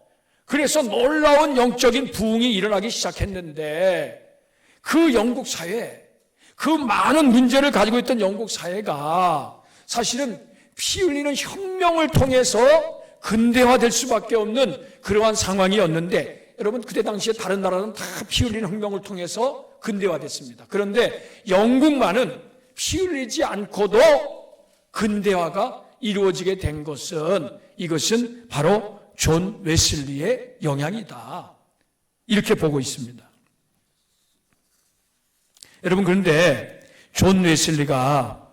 그래서 놀라운 영적인 부흥이 일어나기 시작했는데, 그 영국 사회, 그 많은 문제를 가지고 있던 영국 사회가 사실은 피 흘리는 혁명을 통해서 근대화될 수밖에 없는 그러한 상황이었는데, 여러분 그때 당시에 다른 나라는 다 피 흘리는 혁명을 통해서 근대화됐습니다. 그런데 영국만은 피 흘리지 않고도 근대화가 이루어지게 된 것은, 이것은 바로 존 웨슬리의 영향이다. 이렇게 보고 있습니다. 여러분, 그런데 존 웨슬리가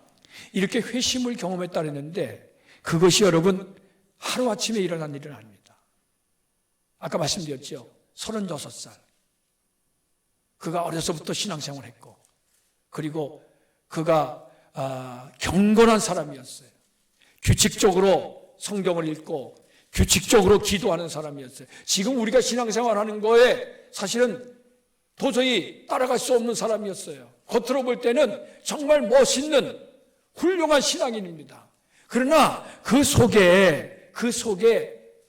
이렇게 회심을 경험했다는데, 그것이 여러분 하루아침에 일어난 일은 아닙니다. 아까 말씀드렸죠. 36살. 그가 어려서부터 신앙생활을 했고, 그리고 그가 경건한 사람이었어요. 규칙적으로 성경을 읽고 규칙적으로 기도하는 사람이었어요. 지금 우리가 신앙생활하는 거에 사실은 도저히 따라갈 수 없는 사람이었어요. 겉으로 볼 때는 정말 멋있는 훌륭한 신앙인입니다. 그러나 그 속에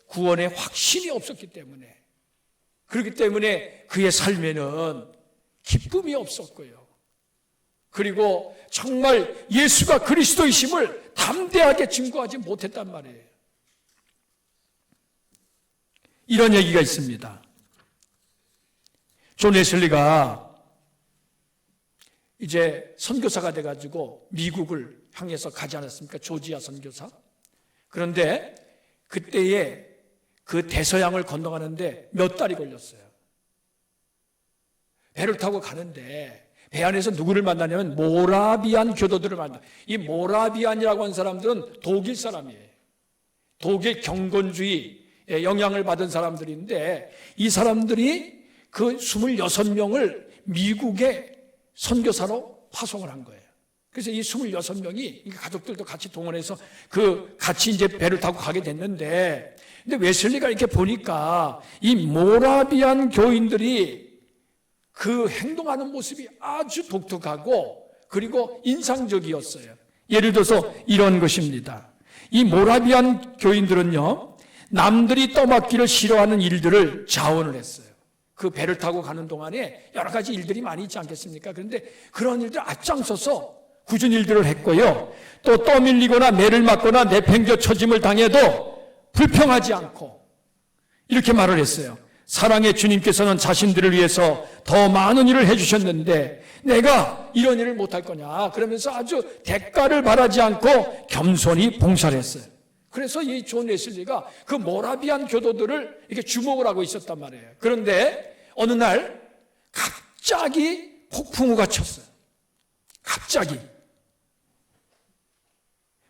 구원의 확신이 없었기 때문에, 그렇기 때문에 그의 삶에는 기쁨이 없었고요. 그리고 정말 예수가 그리스도이심을 담대하게 증거하지 못했단 말이에요. 이런 얘기가 있습니다. 존 웨슬리가 이제 선교사가 돼가지고 미국을 향해서 가지 않았습니까? 조지아 선교사. 그런데 그때에 그 대서양을 건너가는데 몇 달이 걸렸어요. 배를 타고 가는데 배 안에서 누구를 만나냐면 모라비안 교도들을 만나. 이 모라비안이라고 하는 사람들은 독일 사람이에요. 독일 경건주의에 영향을 받은 사람들인데, 이 사람들이 그 26명을 미국의 선교사로 파송을 한 거예요. 그래서 이 26명이 가족들도 같이 동원해서 같이 이제 배를 타고 가게 됐는데, 근데 웨슬리가 이렇게 보니까 이 모라비안 교인들이 그 행동하는 모습이 아주 독특하고 그리고 인상적이었어요. 예를 들어서 이런 것입니다. 이 모라비안 교인들은요, 남들이 떠맡기를 싫어하는 일들을 자원을 했어요. 그 배를 타고 가는 동안에 여러 가지 일들이 많이 있지 않겠습니까? 그런데 그런 일들 앞장서서 굳은 일들을 했고요. 또 떠밀리거나 매를 맞거나 내팽겨 처짐을 당해도 불평하지 않고 이렇게 말을 했어요. 사랑의 주님께서는 자신들을 위해서 더 많은 일을 해주셨는데 내가 이런 일을 못할 거냐 그러면서 아주 대가를 바라지 않고 겸손히 봉사를 했어요. 그래서 이 존 웨슬리가 그 모라비안 교도들을 이렇게 주목을 하고 있었단 말이에요. 그런데 어느 날 갑자기 폭풍우가 쳤어요. 갑자기.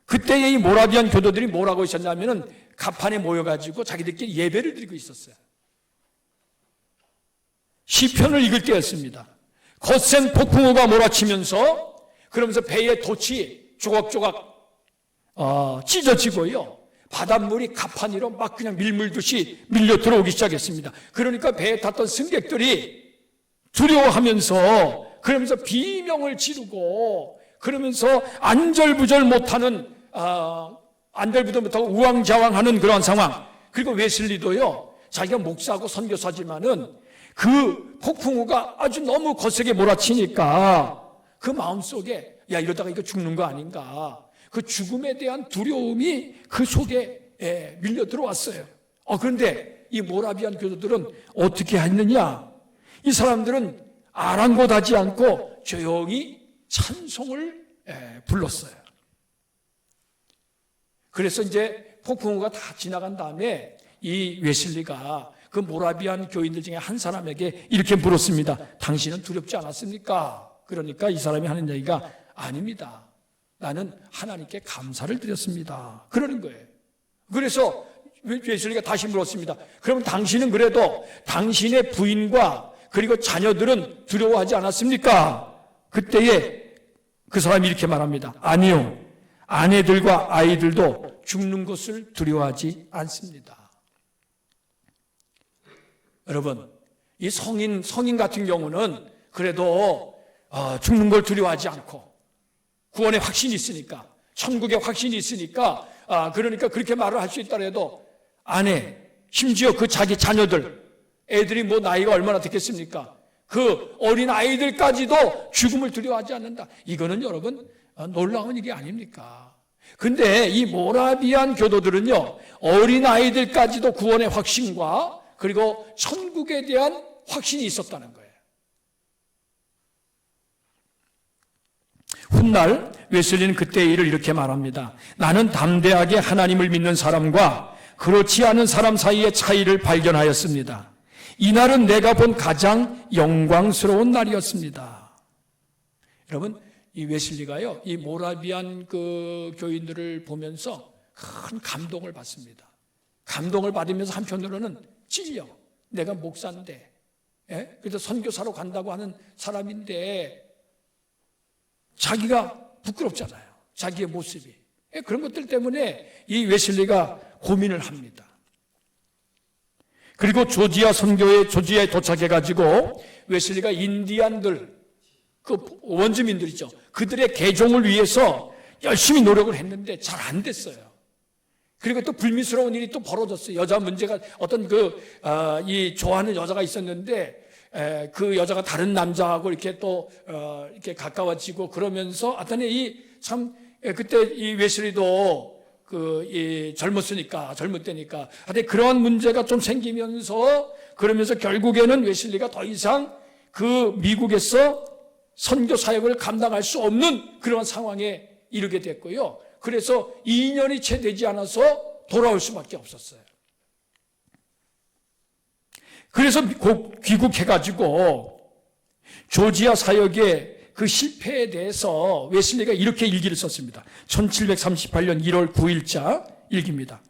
그때 이 모라비안 교도들이 뭐라고 있었냐면은 갑판에 모여가지고 자기들끼리 예배를 드리고 있었어요. 시편을 읽을 때였습니다. 거센 폭풍우가 몰아치면서 그러면서 배의 돛이 조각조각 찢어지고요. 바닷물이 갑판 위로 막 그냥 밀물듯이 밀려 들어오기 시작했습니다. 그러니까 배에 탔던 승객들이 두려워하면서 그러면서 비명을 지르고 그러면서 안절부절 못하는 안절부절 못하고 우왕좌왕하는 그런 상황. 그리고 웨슬리도요. 자기가 목사고 선교사지만은 그 폭풍우가 아주 너무 거세게 몰아치니까 그 마음속에 야 이러다가 이거 죽는 거 아닌가 그 죽음에 대한 두려움이 그 속에 밀려 들어왔어요. 그런데 이 모라비안 교도들은 어떻게 했느냐? 이 사람들은 아랑곳하지 않고 조용히 찬송을 불렀어요. 그래서 이제 폭풍우가 다 지나간 다음에 이 웨슬리가 그 모라비안 교인들 중에 한 사람에게 이렇게 물었습니다. 당신은 두렵지 않았습니까? 그러니까 이 사람이 하는 얘기가 아닙니다. 나는 하나님께 감사를 드렸습니다. 그러는 거예요. 그래서 웨슬리가 다시 물었습니다. 그러면 당신은 그래도 당신의 부인과 그리고 자녀들은 두려워하지 않았습니까? 그때에 그 사람이 이렇게 말합니다. 아니요. 아내들과 아이들도 죽는 것을 두려워하지 않습니다. 여러분, 이 성인 같은 경우는 그래도 죽는 걸 두려워하지 않고 구원의 확신이 있으니까 천국의 확신이 있으니까 그러니까 그렇게 말을 할 수 있더라도 아내 심지어 그 자기 자녀들 애들이 뭐 나이가 얼마나 됐겠습니까? 그 어린 아이들까지도 죽음을 두려워하지 않는다. 이거는 여러분 놀라운 일이 아닙니까? 근데 이 모라비안 교도들은요 어린 아이들까지도 구원의 확신과 그리고 천국에 대한 확신이 있었다는 거예요. 훗날 웨슬리는 그때의 일을 이렇게 말합니다. 나는 담대하게 하나님을 믿는 사람과 그렇지 않은 사람 사이의 차이를 발견하였습니다. 이날은 내가 본 가장 영광스러운 날이었습니다. 여러분, 이 웨슬리가요, 이 모라비안 그 교인들을 보면서 큰 감동을 받습니다. 감동을 받으면서 한편으로는 찔려. 내가 목사인데, 그래서 선교사로 간다고 하는 사람인데, 자기가 부끄럽잖아요. 자기의 모습이. 그런 것들 때문에 이 웨슬리가 고민을 합니다. 그리고 조지아에 도착해가지고 웨슬리가 인디안들, 그 원주민들이죠. 그들의 개종을 위해서 열심히 노력을 했는데 잘 안 됐어요. 그리고 또 불미스러운 일이 또 벌어졌어요. 여자 문제가 어떤 이 좋아하는 여자가 있었는데 그 여자가 다른 남자하고 이렇게 또 가까워지고 그러면서 하여튼 그때 이 웨슬리도 젊을 때니까 하여튼 그런 문제가 좀 생기면서 그러면서 결국에는 웨슬리가 더 이상 그 미국에서 선교 사역을 감당할 수 없는 그런 상황에 이르게 됐고요. 그래서 2년이 채 되지 않아서 돌아올 수밖에 없었어요. 그래서 귀국해가지고 조지아 사역의 그 실패에 대해서 웨슬리가 이렇게 일기를 썼습니다. 1738년 1월 9일자 일기입니다.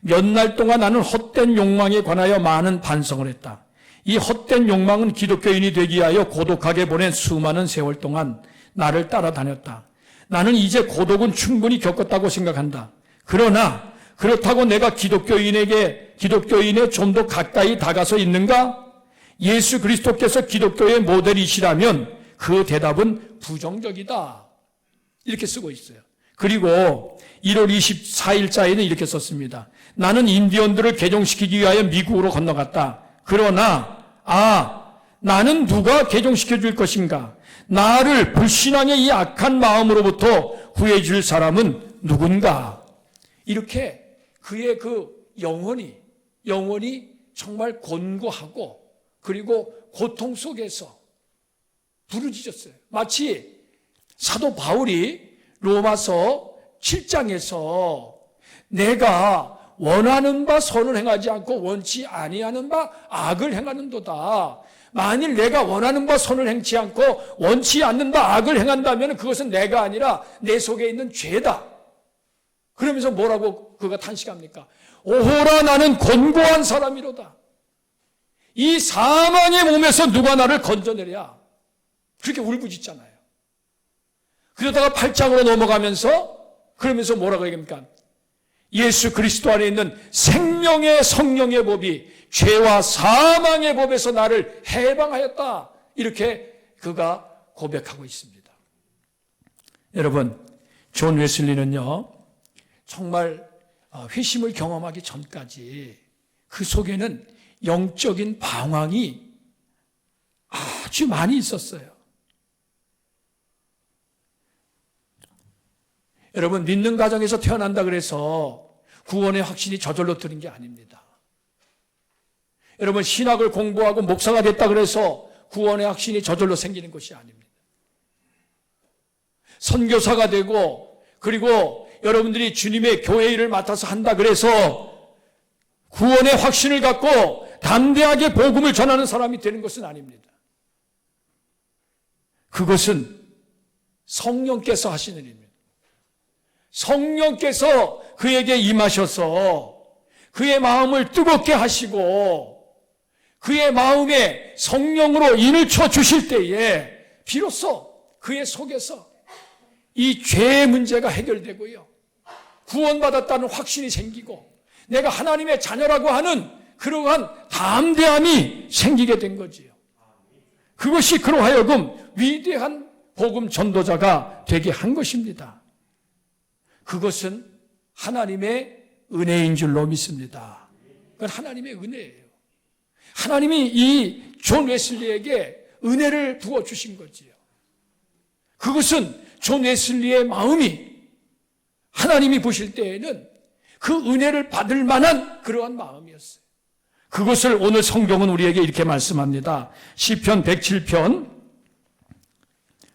몇 날 동안 나는 헛된 욕망에 관하여 많은 반성을 했다. 이 헛된 욕망은 기독교인이 되기 위하여 고독하게 보낸 수많은 세월 동안 나를 따라다녔다. 나는 이제 고독은 충분히 겪었다고 생각한다. 그러나 그렇다고 내가 기독교인에 좀 더 가까이 다가서 있는가? 예수 그리스도께서 기독교의 모델이시라면 그 대답은 부정적이다. 이렇게 쓰고 있어요. 그리고 1월 24일자에는 이렇게 썼습니다. 나는 인디언들을 개종시키기 위하여 미국으로 건너갔다. 그러나 나는 누가 개종시켜 줄 것인가? 나를 불신앙의 이 악한 마음으로부터 구해 줄 사람은 누군가? 이렇게 그의 그 영혼이 정말 곤고하고 그리고 고통 속에서 부르짖었어요. 마치 사도 바울이 로마서 7장에서 내가 원하는 바 선을 행하지 않고 원치 아니하는 바 악을 행하는도다. 만일 내가 원하는 바 선을 행치 않고 원치 않는 바 악을 행한다면 그것은 내가 아니라 내 속에 있는 죄다. 그러면서 뭐라고 그가 탄식합니까? 오호라 나는 곤고한 사람이로다. 이 사망의 몸에서 누가 나를 건져내랴. 그렇게 울부짖잖아요. 그러다가 8장으로 넘어가면서 그러면서 뭐라고 얘기합니까? 예수 그리스도 안에 있는 생명의 성령의 법이 죄와 사망의 법에서 나를 해방하였다. 이렇게 그가 고백하고 있습니다. 여러분, 존 웨슬리는요, 정말 회심을 경험하기 전까지 그 속에는 영적인 방황이 아주 많이 있었어요. 여러분, 믿는 가정에서 태어난다 그래서 구원의 확신이 저절로 드는 게 아닙니다. 여러분, 신학을 공부하고 목사가 됐다 그래서 구원의 확신이 저절로 생기는 것이 아닙니다. 선교사가 되고 그리고 여러분들이 주님의 교회 일을 맡아서 한다 그래서 구원의 확신을 갖고 담대하게 복음을 전하는 사람이 되는 것은 아닙니다. 그것은 성령께서 하시는 일입니다. 성령께서 그에게 임하셔서 그의 마음을 뜨겁게 하시고 그의 마음에 성령으로 인을 쳐 주실 때에 비로소 그의 속에서 이 죄의 문제가 해결되고요. 구원받았다는 확신이 생기고 내가 하나님의 자녀라고 하는 그러한 담대함이 생기게 된 거지요. 그것이 그로 하여금 위대한 복음 전도자가 되게 한 것입니다. 그것은 하나님의 은혜인 줄로 믿습니다. 그건 하나님의 은혜예요. 하나님이 이 존 웨슬리에게 은혜를 부어주신 거지요. 그것은 존 웨슬리의 마음이 하나님이 보실 때에는 그 은혜를 받을 만한 그러한 마음이었어요. 그것을 오늘 성경은 우리에게 이렇게 말씀합니다. 시편 107편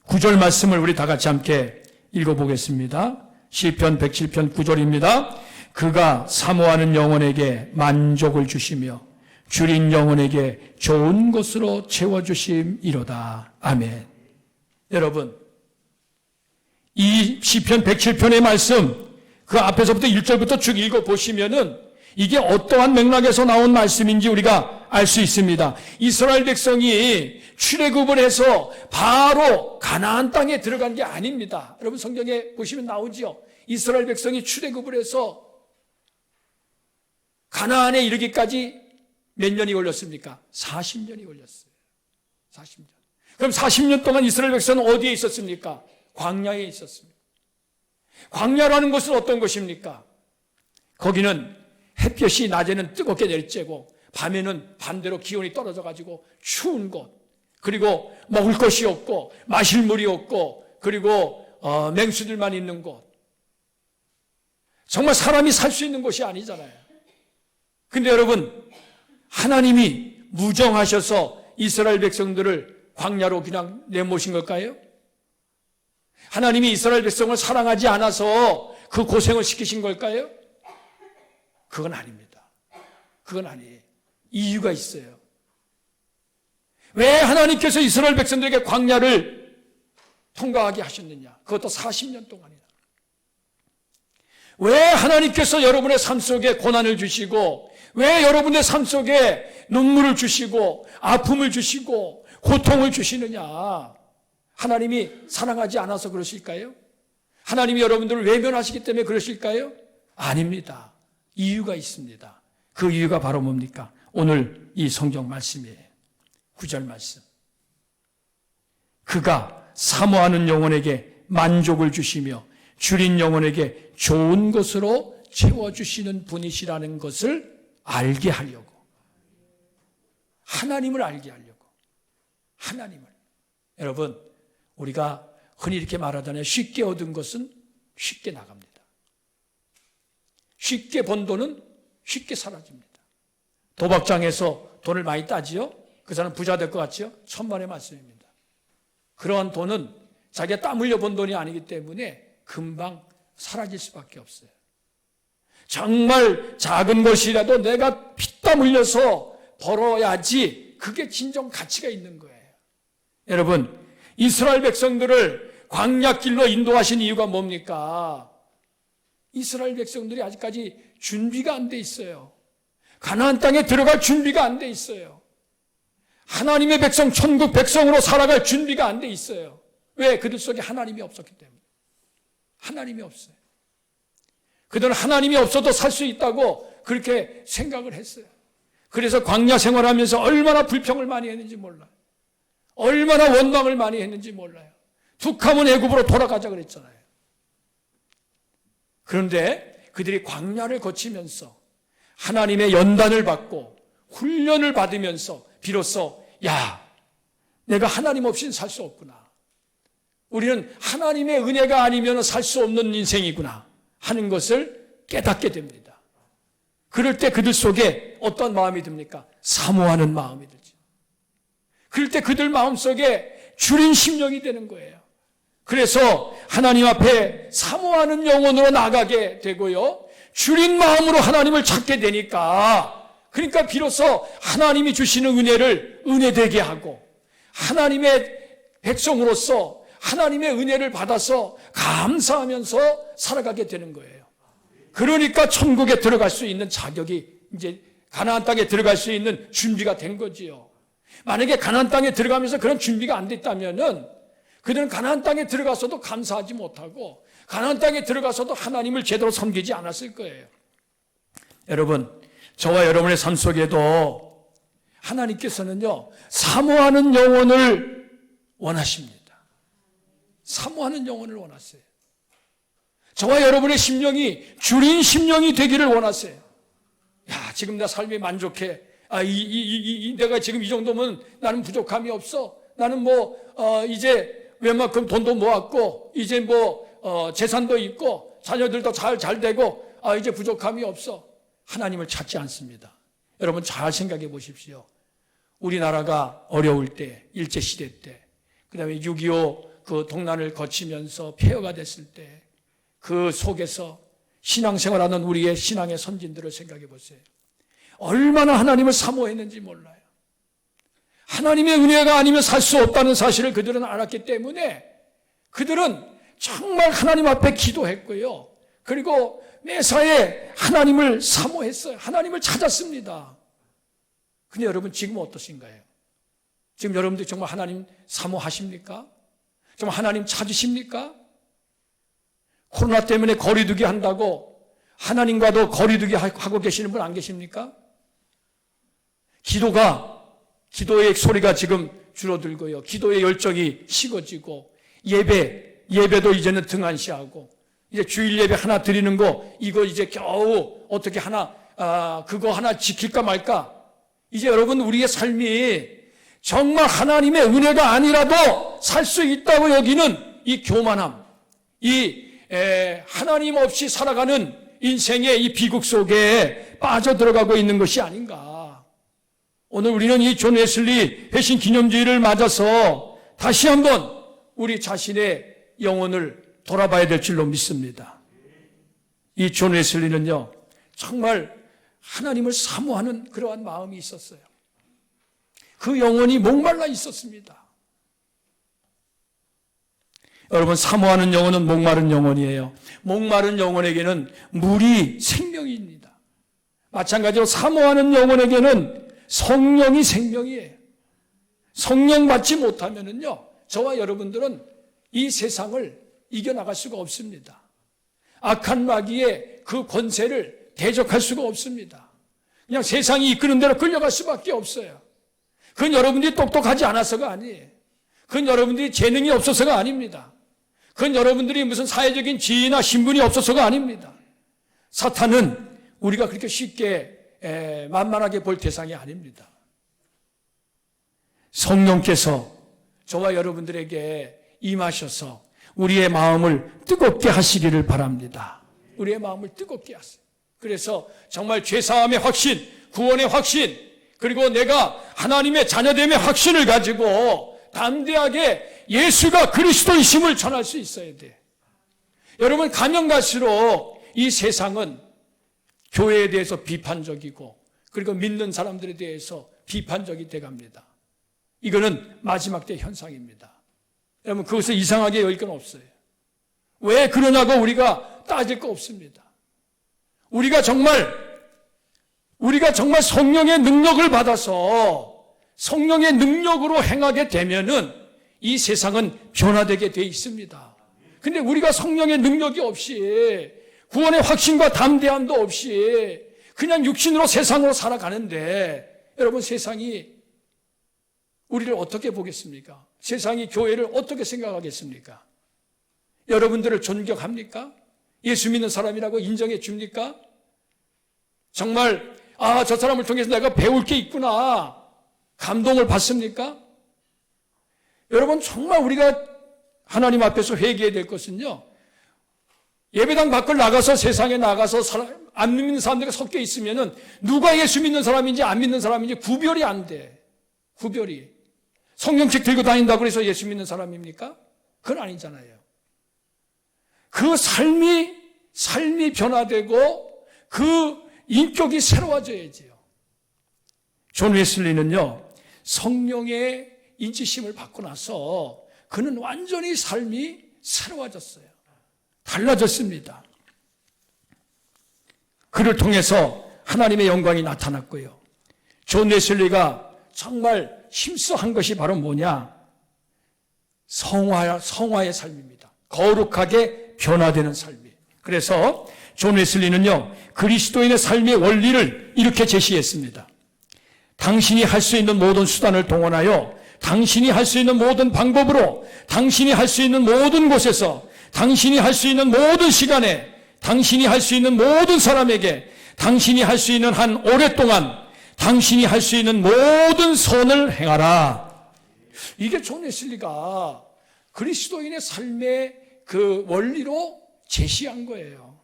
9절 말씀을 우리 다 같이 함께 읽어보겠습니다. 시편 107편 9절입니다. 그가 사모하는 영혼에게 만족을 주시며 줄인 영혼에게 좋은 것으로 채워주심이로다. 아멘. 여러분, 이 시편 107편의 말씀 그 앞에서부터 1절부터 쭉 읽어보시면은 이게 어떠한 맥락에서 나온 말씀인지 우리가 알 수 있습니다. 이스라엘 백성이 출애굽을 해서 바로 가나안 땅에 들어간 게 아닙니다. 여러분 성경에 보시면 나오죠. 이스라엘 백성이 출애굽을 해서 가나안에 이르기까지 몇 년이 걸렸습니까? 40년이 걸렸어요. 40년. 그럼 40년 동안 이스라엘 백성은 어디에 있었습니까? 광야에 있었습니다. 광야라는 것은 어떤 것입니까? 거기는 햇볕이 낮에는 뜨겁게 내리쬐고 밤에는 반대로 기온이 떨어져 가지고 추운 곳, 그리고 먹을 것이 없고 마실 물이 없고 그리고 맹수들만 있는 곳. 정말 사람이 살 수 있는 곳이 아니잖아요. 근데 여러분, 하나님이 무정하셔서 이스라엘 백성들을 광야로 그냥 내모신 걸까요? 하나님이 이스라엘 백성을 사랑하지 않아서 그 고생을 시키신 걸까요? 그건 아닙니다. 그건 아니에요. 이유가 있어요. 왜 하나님께서 이스라엘 백성들에게 광야를 통과하게 하셨느냐? 그것도 40년 동안이나. 왜 하나님께서 여러분의 삶 속에 고난을 주시고 왜 여러분의 삶 속에 눈물을 주시고 아픔을 주시고 고통을 주시느냐? 하나님이 사랑하지 않아서 그러실까요? 하나님이 여러분들을 외면하시기 때문에 그러실까요? 아닙니다. 이유가 있습니다. 그 이유가 바로 뭡니까? 오늘 이 성경 말씀이에요. 9절 말씀. 그가 사모하는 영혼에게 만족을 주시며 줄인 영혼에게 좋은 것으로 채워주시는 분이시라는 것을 알게 하려고. 하나님을 알게 하려고. 하나님을. 여러분, 우리가 흔히 이렇게 말하잖아요. 쉽게 얻은 것은 쉽게 나갑니다. 쉽게 번 돈은 쉽게 사라집니다. 도박장에서 돈을 많이 따지요? 그 사람 부자 될 것 같지요? 천만의 말씀입니다. 그러한 돈은 자기가 땀 흘려 번 돈이 아니기 때문에 금방 사라질 수밖에 없어요. 정말 작은 것이라도 내가 피땀 흘려서 벌어야지 그게 진정 가치가 있는 거예요. 여러분, 이스라엘 백성들을 광야길로 인도하신 이유가 뭡니까? 이스라엘 백성들이 아직까지 준비가 안 돼 있어요. 가나안 땅에 들어갈 준비가 안 돼 있어요. 하나님의 백성, 천국 백성으로 살아갈 준비가 안 돼 있어요. 왜? 그들 속에 하나님이 없었기 때문에. 하나님이 없어요. 그들은 하나님이 없어도 살 수 있다고 그렇게 생각을 했어요. 그래서 광야 생활하면서 얼마나 불평을 많이 했는지 몰라요. 얼마나 원망을 많이 했는지 몰라요. 툭하면 애굽으로 돌아가자 그랬잖아요. 그런데 그들이 광야를 거치면서 하나님의 연단을 받고 훈련을 받으면서 비로소 야, 내가 하나님 없이는 살 수 없구나. 우리는 하나님의 은혜가 아니면 살 수 없는 인생이구나 하는 것을 깨닫게 됩니다. 그럴 때 그들 속에 어떤 마음이 듭니까? 사모하는 마음이 들죠. 그럴 때 그들 마음속에 주린 심령이 되는 거예요. 그래서 하나님 앞에 사모하는 영혼으로 나가게 되고요. 주린 마음으로 하나님을 찾게 되니까 그러니까 비로소 하나님이 주시는 은혜를 은혜되게 하고 하나님의 백성으로서 하나님의 은혜를 받아서 감사하면서 살아가게 되는 거예요. 그러니까 천국에 들어갈 수 있는 자격이 이제 가나안 땅에 들어갈 수 있는 준비가 된 거지요. 만약에 가나안 땅에 들어가면서 그런 준비가 안 됐다면은 그들은 가나안 땅에 들어가서도 감사하지 못하고 가나안 땅에 들어가서도 하나님을 제대로 섬기지 않았을 거예요. 여러분, 저와 여러분의 삶 속에도 하나님께서는요, 사모하는 영혼을 원하십니다. 사모하는 영혼을 원하세요. 저와 여러분의 심령이 주린 심령이 되기를 원하세요. 야, 지금 나 삶이 만족해. 내가 지금 이 정도면 나는 부족함이 없어. 나는 이제 웬만큼 돈도 모았고, 이제 재산도 있고, 자녀들도 잘 되고, 이제 부족함이 없어. 하나님을 찾지 않습니다. 여러분 잘 생각해 보십시오. 우리나라가 어려울 때, 일제시대 때, 그 다음에 6.25 그 동란을 거치면서 폐허가 됐을 때, 그 속에서 신앙생활하는 우리의 신앙의 선진들을 생각해 보세요. 얼마나 하나님을 사모했는지 몰라요. 하나님의 은혜가 아니면 살 수 없다는 사실을 그들은 알았기 때문에 그들은 정말 하나님 앞에 기도했고요. 그리고 매사에 하나님을 사모했어요. 하나님을 찾았습니다. 근데 여러분 지금 어떠신가요? 지금 여러분들 정말 하나님 사모하십니까? 정말 하나님 찾으십니까? 코로나 때문에 거리두기 한다고 하나님과도 거리두기 하고 계시는 분 안 계십니까? 기도의 소리가 지금 줄어들고요. 기도의 열정이 식어지고 예배도 이제는 등한시하고 이제 주일 예배 하나 드리는 거 이거 이제 겨우 어떻게 그거 하나 지킬까 말까. 이제 여러분 우리의 삶이 정말 하나님의 은혜가 아니라도 살 수 있다고 여기는 이 교만함, 하나님 없이 살아가는 인생의 이 비극 속에 빠져들어가고 있는 것이 아닌가. 오늘 우리는 이 존 웨슬리 회심 기념주의를 맞아서 다시 한번 우리 자신의 영혼을 돌아봐야 될 줄로 믿습니다. 이 존 웨슬리는요, 정말 하나님을 사모하는 그러한 마음이 있었어요. 그 영혼이 목말라 있었습니다. 여러분, 사모하는 영혼은 목마른 영혼이에요. 목마른 영혼에게는 물이 생명입니다. 마찬가지로 사모하는 영혼에게는 성령이 생명이에요. 성령 받지 못하면은요, 저와 여러분들은 이 세상을 이겨나갈 수가 없습니다. 악한 마귀의 그 권세를 대적할 수가 없습니다. 그냥 세상이 이끄는 대로 끌려갈 수밖에 없어요. 그건 여러분들이 똑똑하지 않아서가 아니에요. 그건 여러분들이 재능이 없어서가 아닙니다. 그건 여러분들이 무슨 사회적인 지위나 신분이 없어서가 아닙니다. 사탄은 우리가 그렇게 쉽게 만만하게 볼 대상이 아닙니다. 성령께서 저와 여러분들에게 임하셔서 우리의 마음을 뜨겁게 하시기를 바랍니다. 우리의 마음을 뜨겁게 하세요. 그래서 정말 죄사함의 확신, 구원의 확신, 그리고 내가 하나님의 자녀됨의 확신을 가지고 담대하게 예수가 그리스도이심을 전할 수 있어야 돼. 여러분, 가면 갈수록 이 세상은 교회에 대해서 비판적이고 그리고 믿는 사람들에 대해서 비판적이 돼갑니다. 이거는 마지막 때 현상입니다. 여러분, 그것을 이상하게 여길 건 없어요. 왜 그러냐고 우리가 따질 거 없습니다. 우리가 정말 성령의 능력을 받아서 성령의 능력으로 행하게 되면은 이 세상은 변화되게 돼 있습니다. 근데 우리가 성령의 능력이 없이 구원의 확신과 담대함도 없이 그냥 육신으로 세상으로 살아가는데 여러분, 세상이 우리를 어떻게 보겠습니까? 세상이 교회를 어떻게 생각하겠습니까? 여러분들을 존경합니까? 예수 믿는 사람이라고 인정해 줍니까? 정말 저 사람을 통해서 내가 배울 게 있구나, 감동을 받습니까? 여러분, 정말 우리가 하나님 앞에서 회개해야 될 것은요, 예배당 밖을 나가서 세상에 나가서 안 믿는 사람들과 섞여 있으면은 누가 예수 믿는 사람인지 안 믿는 사람인지 구별이 안 돼. 구별이. 성경책 들고 다닌다고 해서 예수 믿는 사람입니까? 그건 아니잖아요. 그 삶이 변화되고 그 인격이 새로워져야지요. 존 웨슬리는요, 성령의 인치심을 받고 나서 그는 완전히 삶이 새로워졌어요. 달라졌습니다. 그를 통해서 하나님의 영광이 나타났고요. 존 웨슬리가 정말 힘써한 것이 바로 뭐냐? 성화의 삶입니다. 거룩하게 변화되는 삶이. 그래서 존 웨슬리는요, 그리스도인의 삶의 원리를 이렇게 제시했습니다. 당신이 할 수 있는 모든 수단을 동원하여 당신이 할 수 있는 모든 방법으로 당신이 할 수 있는 모든 곳에서 당신이 할 수 있는 모든 시간에 당신이 할 수 있는 모든 사람에게 당신이 할 수 있는 한 오랫동안 당신이 할 수 있는 모든 선을 행하라. 이게 존 웨슬리가 그리스도인의 삶의 그 원리로 제시한 거예요.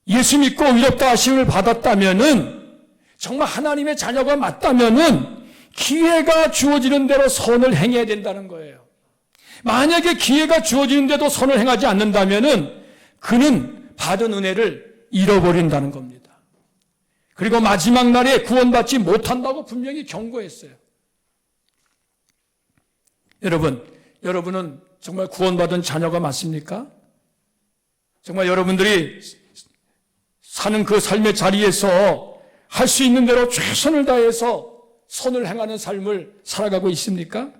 예수 믿고 의롭다 하심을 받았다면은, 정말 하나님의 자녀가 맞다면은 기회가 주어지는 대로 선을 행해야 된다는 거예요. 만약에 기회가 주어지는데도 선을 행하지 않는다면은 그는 받은 은혜를 잃어버린다는 겁니다. 그리고 마지막 날에 구원받지 못한다고 분명히 경고했어요. 여러분은 정말 구원받은 자녀가 맞습니까? 정말 여러분들이 사는 그 삶의 자리에서 할 수 있는 대로 최선을 다해서 선을 행하는 삶을 살아가고 있습니까?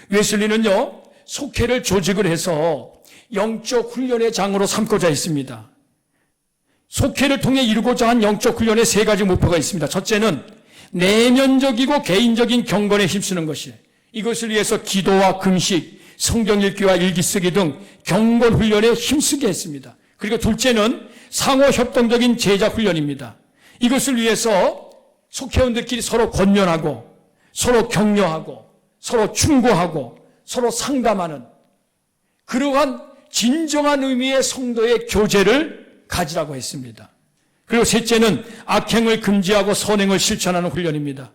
웨슬리는요, 속회를 조직을 해서 영적 훈련의 장으로 삼고자 했습니다. 속회를 통해 이루고자 한 영적 훈련의 세 가지 목표가 있습니다. 첫째는 내면적이고 개인적인 경건에 힘쓰는 것이, 이것을 위해서 기도와 금식, 성경 읽기와 일기 쓰기 등 경건 훈련에 힘쓰게 했습니다. 그리고 둘째는 상호 협동적인 제자 훈련입니다. 이것을 위해서 속회원들끼리 서로 권면하고 서로 격려하고 서로 충고하고 서로 상담하는 그러한 진정한 의미의 성도의 교제를 가지라고 했습니다. 그리고 셋째는 악행을 금지하고 선행을 실천하는 훈련입니다.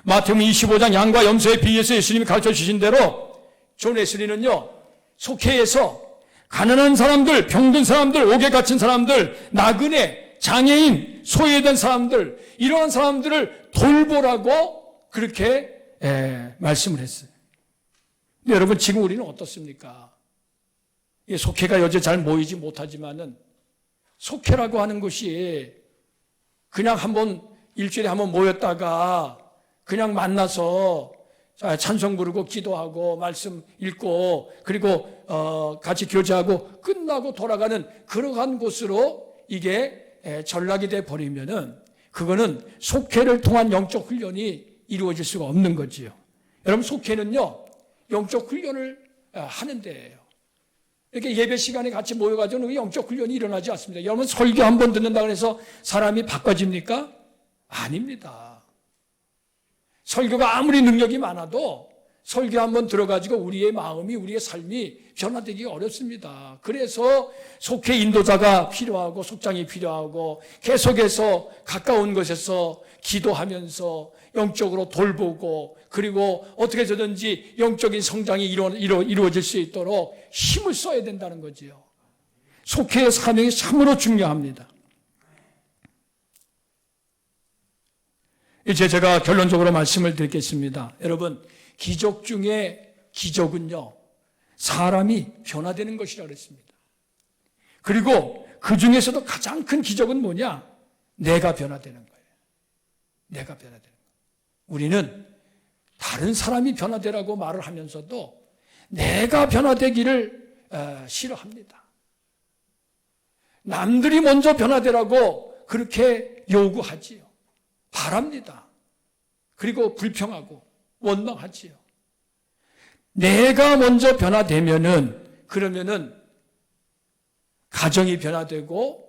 마태복음 25장 양과 염소의 비유에서 예수님이 가르쳐 주신 대로 존 웨슬리는요, 속회에서 가난한 사람들, 병든 사람들, 옥에 갇힌 사람들, 나그네, 장애인, 소외된 사람들, 이러한 사람들을 돌보라고 그렇게 말씀을 했어요. 근데 여러분, 지금 우리는 어떻습니까? 속회가 요새 잘 모이지 못하지만은 속회라고 하는 것이 그냥 일주일에 한번 모였다가 그냥 만나서 찬송 부르고 기도하고 말씀 읽고 그리고 같이 교제하고 끝나고 돌아가는 그러한 곳으로 이게 전락이 돼 버리면은 그거는 속회를 통한 영적 훈련이 이루어질 수가 없는 거지요. 여러분, 속회는요, 영적 훈련을 하는 데예요. 이렇게 예배 시간에 같이 모여가지고 영적 훈련이 일어나지 않습니다. 여러분, 설교 한 번 듣는다고 해서 사람이 바꿔집니까? 아닙니다. 설교가 아무리 능력이 많아도 설교 한번 들어가지고 우리의 마음이, 우리의 삶이 변화되기 어렵습니다. 그래서 속해 인도자가 필요하고 속장이 필요하고 계속해서 가까운 곳에서 기도하면서 영적으로 돌보고 그리고 어떻게 해서든지 영적인 성장이 이루어질 수 있도록 힘을 써야 된다는 거지요. 속해의 사명이 참으로 중요합니다. 이제 제가 결론적으로 말씀을 드리겠습니다. 여러분, 기적 중에 기적은요, 사람이 변화되는 것이라고 그랬습니다. 그리고 그 중에서도 가장 큰 기적은 뭐냐? 내가 변화되는 거예요. 내가 변화되는 거예요. 우리는 다른 사람이 변화되라고 말을 하면서도 내가 변화되기를 싫어합니다. 남들이 먼저 변화되라고 그렇게 요구하지요. 바랍니다. 그리고 불평하고 원망하지요. 내가 먼저 그러면은 가정이 변화되고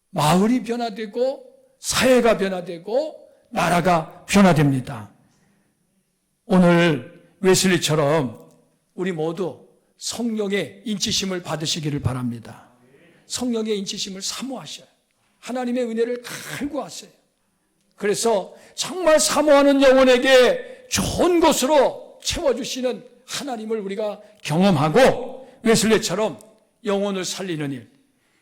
마을이 변화되고 사회가 변화되고 나라가 변화됩니다. 오늘 웨슬리처럼 우리 모두 성령의 인치심을 받으시기를 바랍니다. 성령의 인치심을 사모하셔요. 하나님의 은혜를 갈구하세요. 그래서 정말 사모하는 영혼에게 좋은 것으로 채워주시는 하나님을 우리가 경험하고 웨슬리처럼 영혼을 살리는 일,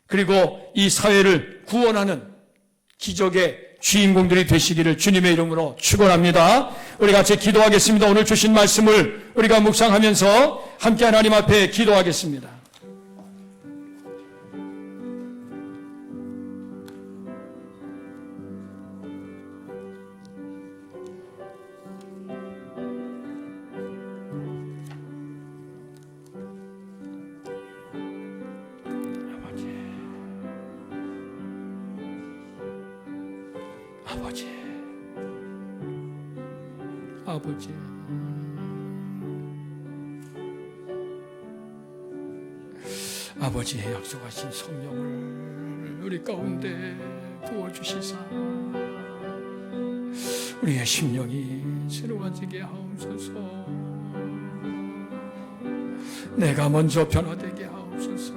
그리고 이 사회를 구원하는 기적의 주인공들이 되시기를 주님의 이름으로 축원합니다. 우리 같이 기도하겠습니다. 오늘 주신 말씀을 우리가 묵상하면서 함께 하나님 앞에 기도하겠습니다. 아버지, 아버지의 약속하신 성령을 우리 가운데 부어주시사 우리의 심령이 새로워지게 하옵소서. 내가 먼저 변화되게 하옵소서.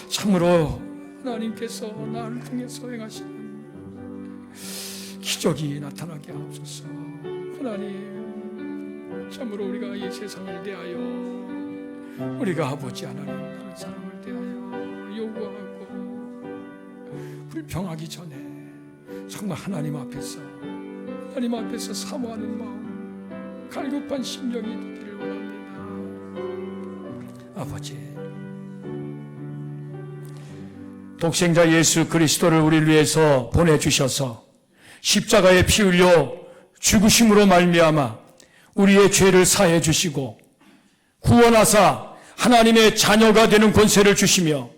참으로 하나님께서 나를 통해서 행하시는 기적이 나타나게 하옵소서. 하나님, 참으로 우리가 이 세상을 대하여 우리가 아버지 하나님 다른 사람을 대하여 요구하고 불평하기 전에 정말 하나님 앞에서 사모하는 마음, 갈급한 심령이 되기를 원합니다. 아버지, 독생자 예수 그리스도를 우리를 위해서 보내주셔서 십자가에 피 흘려 죽으심으로 말미암아 우리의 죄를 사해 주시고 구원하사 하나님의 자녀가 되는 권세를 주시며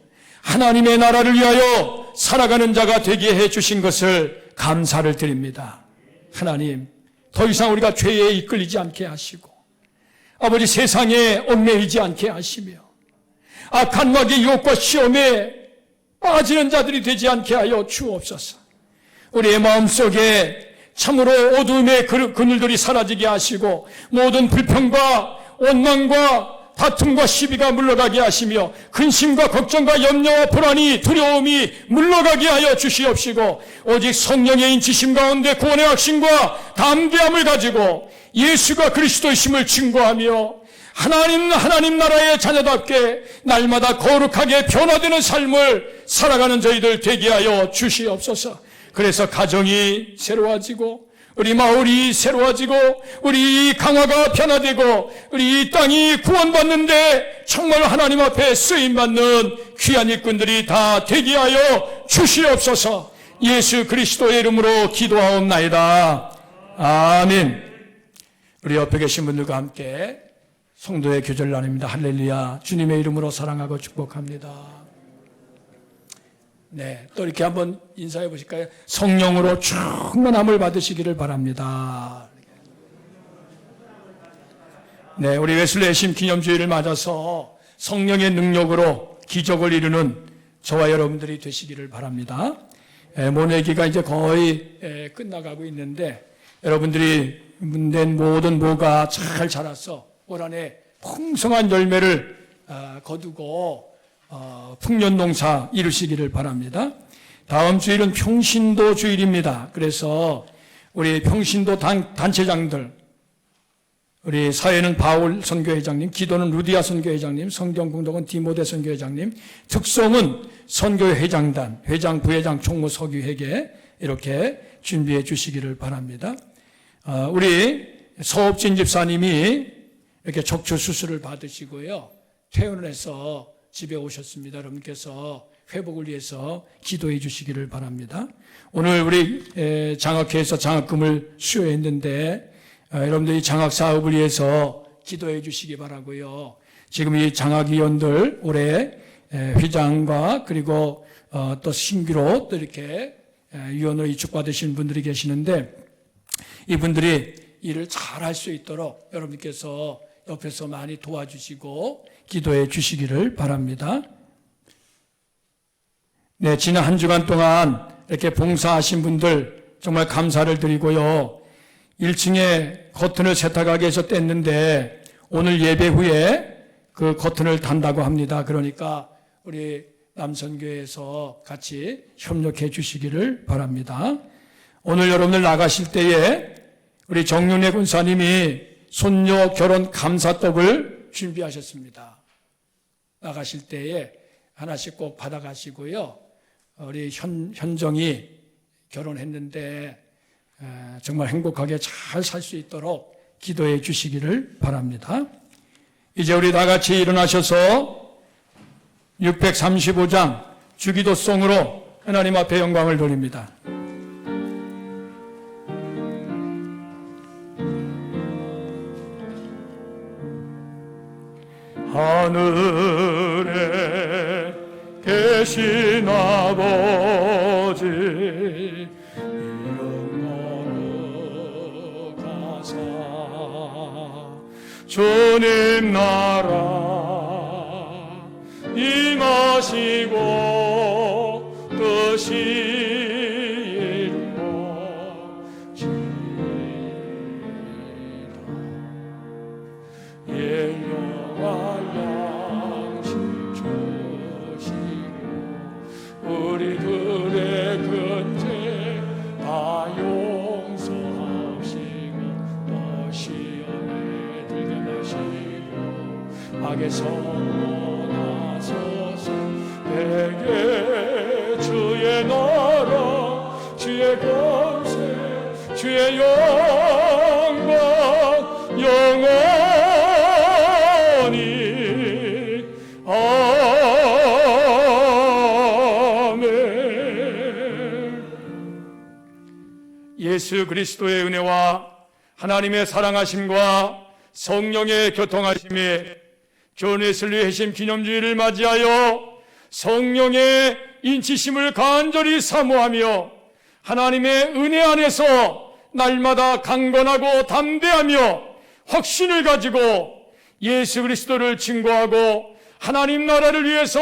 하나님의 나라를 위하여 살아가는 자가 되게 해 주신 것을 감사를 드립니다. 하나님, 더 이상 우리가 죄에 이끌리지 않게 하시고 아버지 세상에 얽매이지 않게 하시며 악한 마귀의 유혹과 시험에 빠지는 자들이 되지 않게 하여 주옵소서. 우리의 마음속에 참으로 어두움의 그늘들이 사라지게 하시고 모든 불평과 원망과 다툼과 시비가 물러가게 하시며 근심과 걱정과 염려와 불안이 두려움이 물러가게 하여 주시옵시고 오직 성령의 인치심 가운데 구원의 확신과 담대함을 가지고 예수가 그리스도이심을 증거하며 하나님 나라의 자녀답게 날마다 거룩하게 변화되는 삶을 살아가는 저희들 되게 하여 주시옵소서. 그래서 가정이 새로워지고 우리 마을이 새로워지고 우리 강화가 변화되고 우리 이 땅이 구원받는데 정말 하나님 앞에 쓰임받는 귀한 일꾼들이 다 되게 하여 주시옵소서. 예수 그리스도의 이름으로 기도하옵나이다. 아멘. 우리 옆에 계신 분들과 함께 성도의 교제를 나눕니다. 할렐루야. 주님의 이름으로 사랑하고 축복합니다. 네, 또 이렇게 한번 인사해 보실까요? 성령으로 충만함을 받으시기를 바랍니다. 네, 우리 웨슬리 회심 기념주일을 맞아서 성령의 능력으로 기적을 이루는 저와 여러분들이 되시기를 바랍니다. 모내기가 이제 거의 끝나가고 있는데 여러분들이 낸 모든 모가 잘 자라서 올 한해 풍성한 열매를 거두고 풍년농사 이루시기를 바랍니다. 다음 주일은 평신도 주일입니다. 그래서 우리 평신도 단체장들, 우리 사회는 바울 선교회장님, 기도는 루디아 선교회장님, 성경공동은 디모데 선교회장님, 특송은 선교회장단, 회장, 부회장, 총무, 서기회계 이렇게 준비해 주시기를 바랍니다. 우리 서업진 집사님이 이렇게 척추 수술을 받으시고요, 퇴원을 해서 집에 오셨습니다. 여러분께서 회복을 위해서 기도해 주시기를 바랍니다. 오늘 우리 장학회에서 장학금을 수여했는데 여러분들이 장학 사업을 위해서 기도해 주시기 바라고요. 지금 이 장학위원들 올해 회장과 그리고 또 신규로 또 이렇게 위원으로 이축받으신 분들이 계시는데 이분들이 일을 잘 할 수 있도록 여러분께서 옆에서 많이 도와주시고 기도해 주시기를 바랍니다. 네, 지난 한 주간 동안 이렇게 봉사하신 분들 정말 감사를 드리고요. 1층에 커튼을 세탁하기 위해서 뗐는데 오늘 예배 후에 그 커튼을 단다고 합니다. 그러니까 우리 남선교회에서 같이 협력해 주시기를 바랍니다. 오늘 여러분들 나가실 때에 우리 정윤혜 군사님이 손녀 결혼 감사떡을 준비하셨습니다. 나가실 때에 하나씩 꼭 받아가시고요. 우리 현정이 결혼했는데 정말 행복하게 잘 살 수 있도록 기도해 주시기를 바랍니다. 이제 우리 다 같이 일어나셔서 635장 주기도송으로 하나님 앞에 영광을 돌립니다. 하늘에 계신 아버지 이름으로 가사 주님 나라 임하시고 뜻이 우리들의 근죄 다 용서하시고 또 시험에 들게 하시고 악에서 떠나소서. 내게 주의 나라 주의 권세 주의 영광 영원히 예수 그리스도의 은혜와 하나님의 사랑하심과 성령의 교통하심이 존 웨슬리 회심 기념주의를 맞이하여 성령의 인치심을 간절히 사모하며 하나님의 은혜 안에서 날마다 강건하고 담대하며 확신을 가지고 예수 그리스도를 증거하고 하나님 나라를 위해서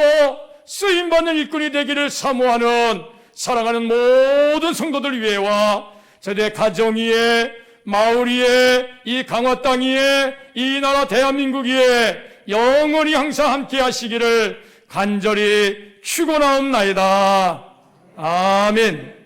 쓰임받는 일꾼이 되기를 사모하는 사랑하는 모든 성도들 위에와 저대 가정 위에 마을 위에 이 강화 땅 위에 이 나라 대한민국 위에 영원히 항상 함께 하시기를 간절히 축원하옵나이다. 아멘.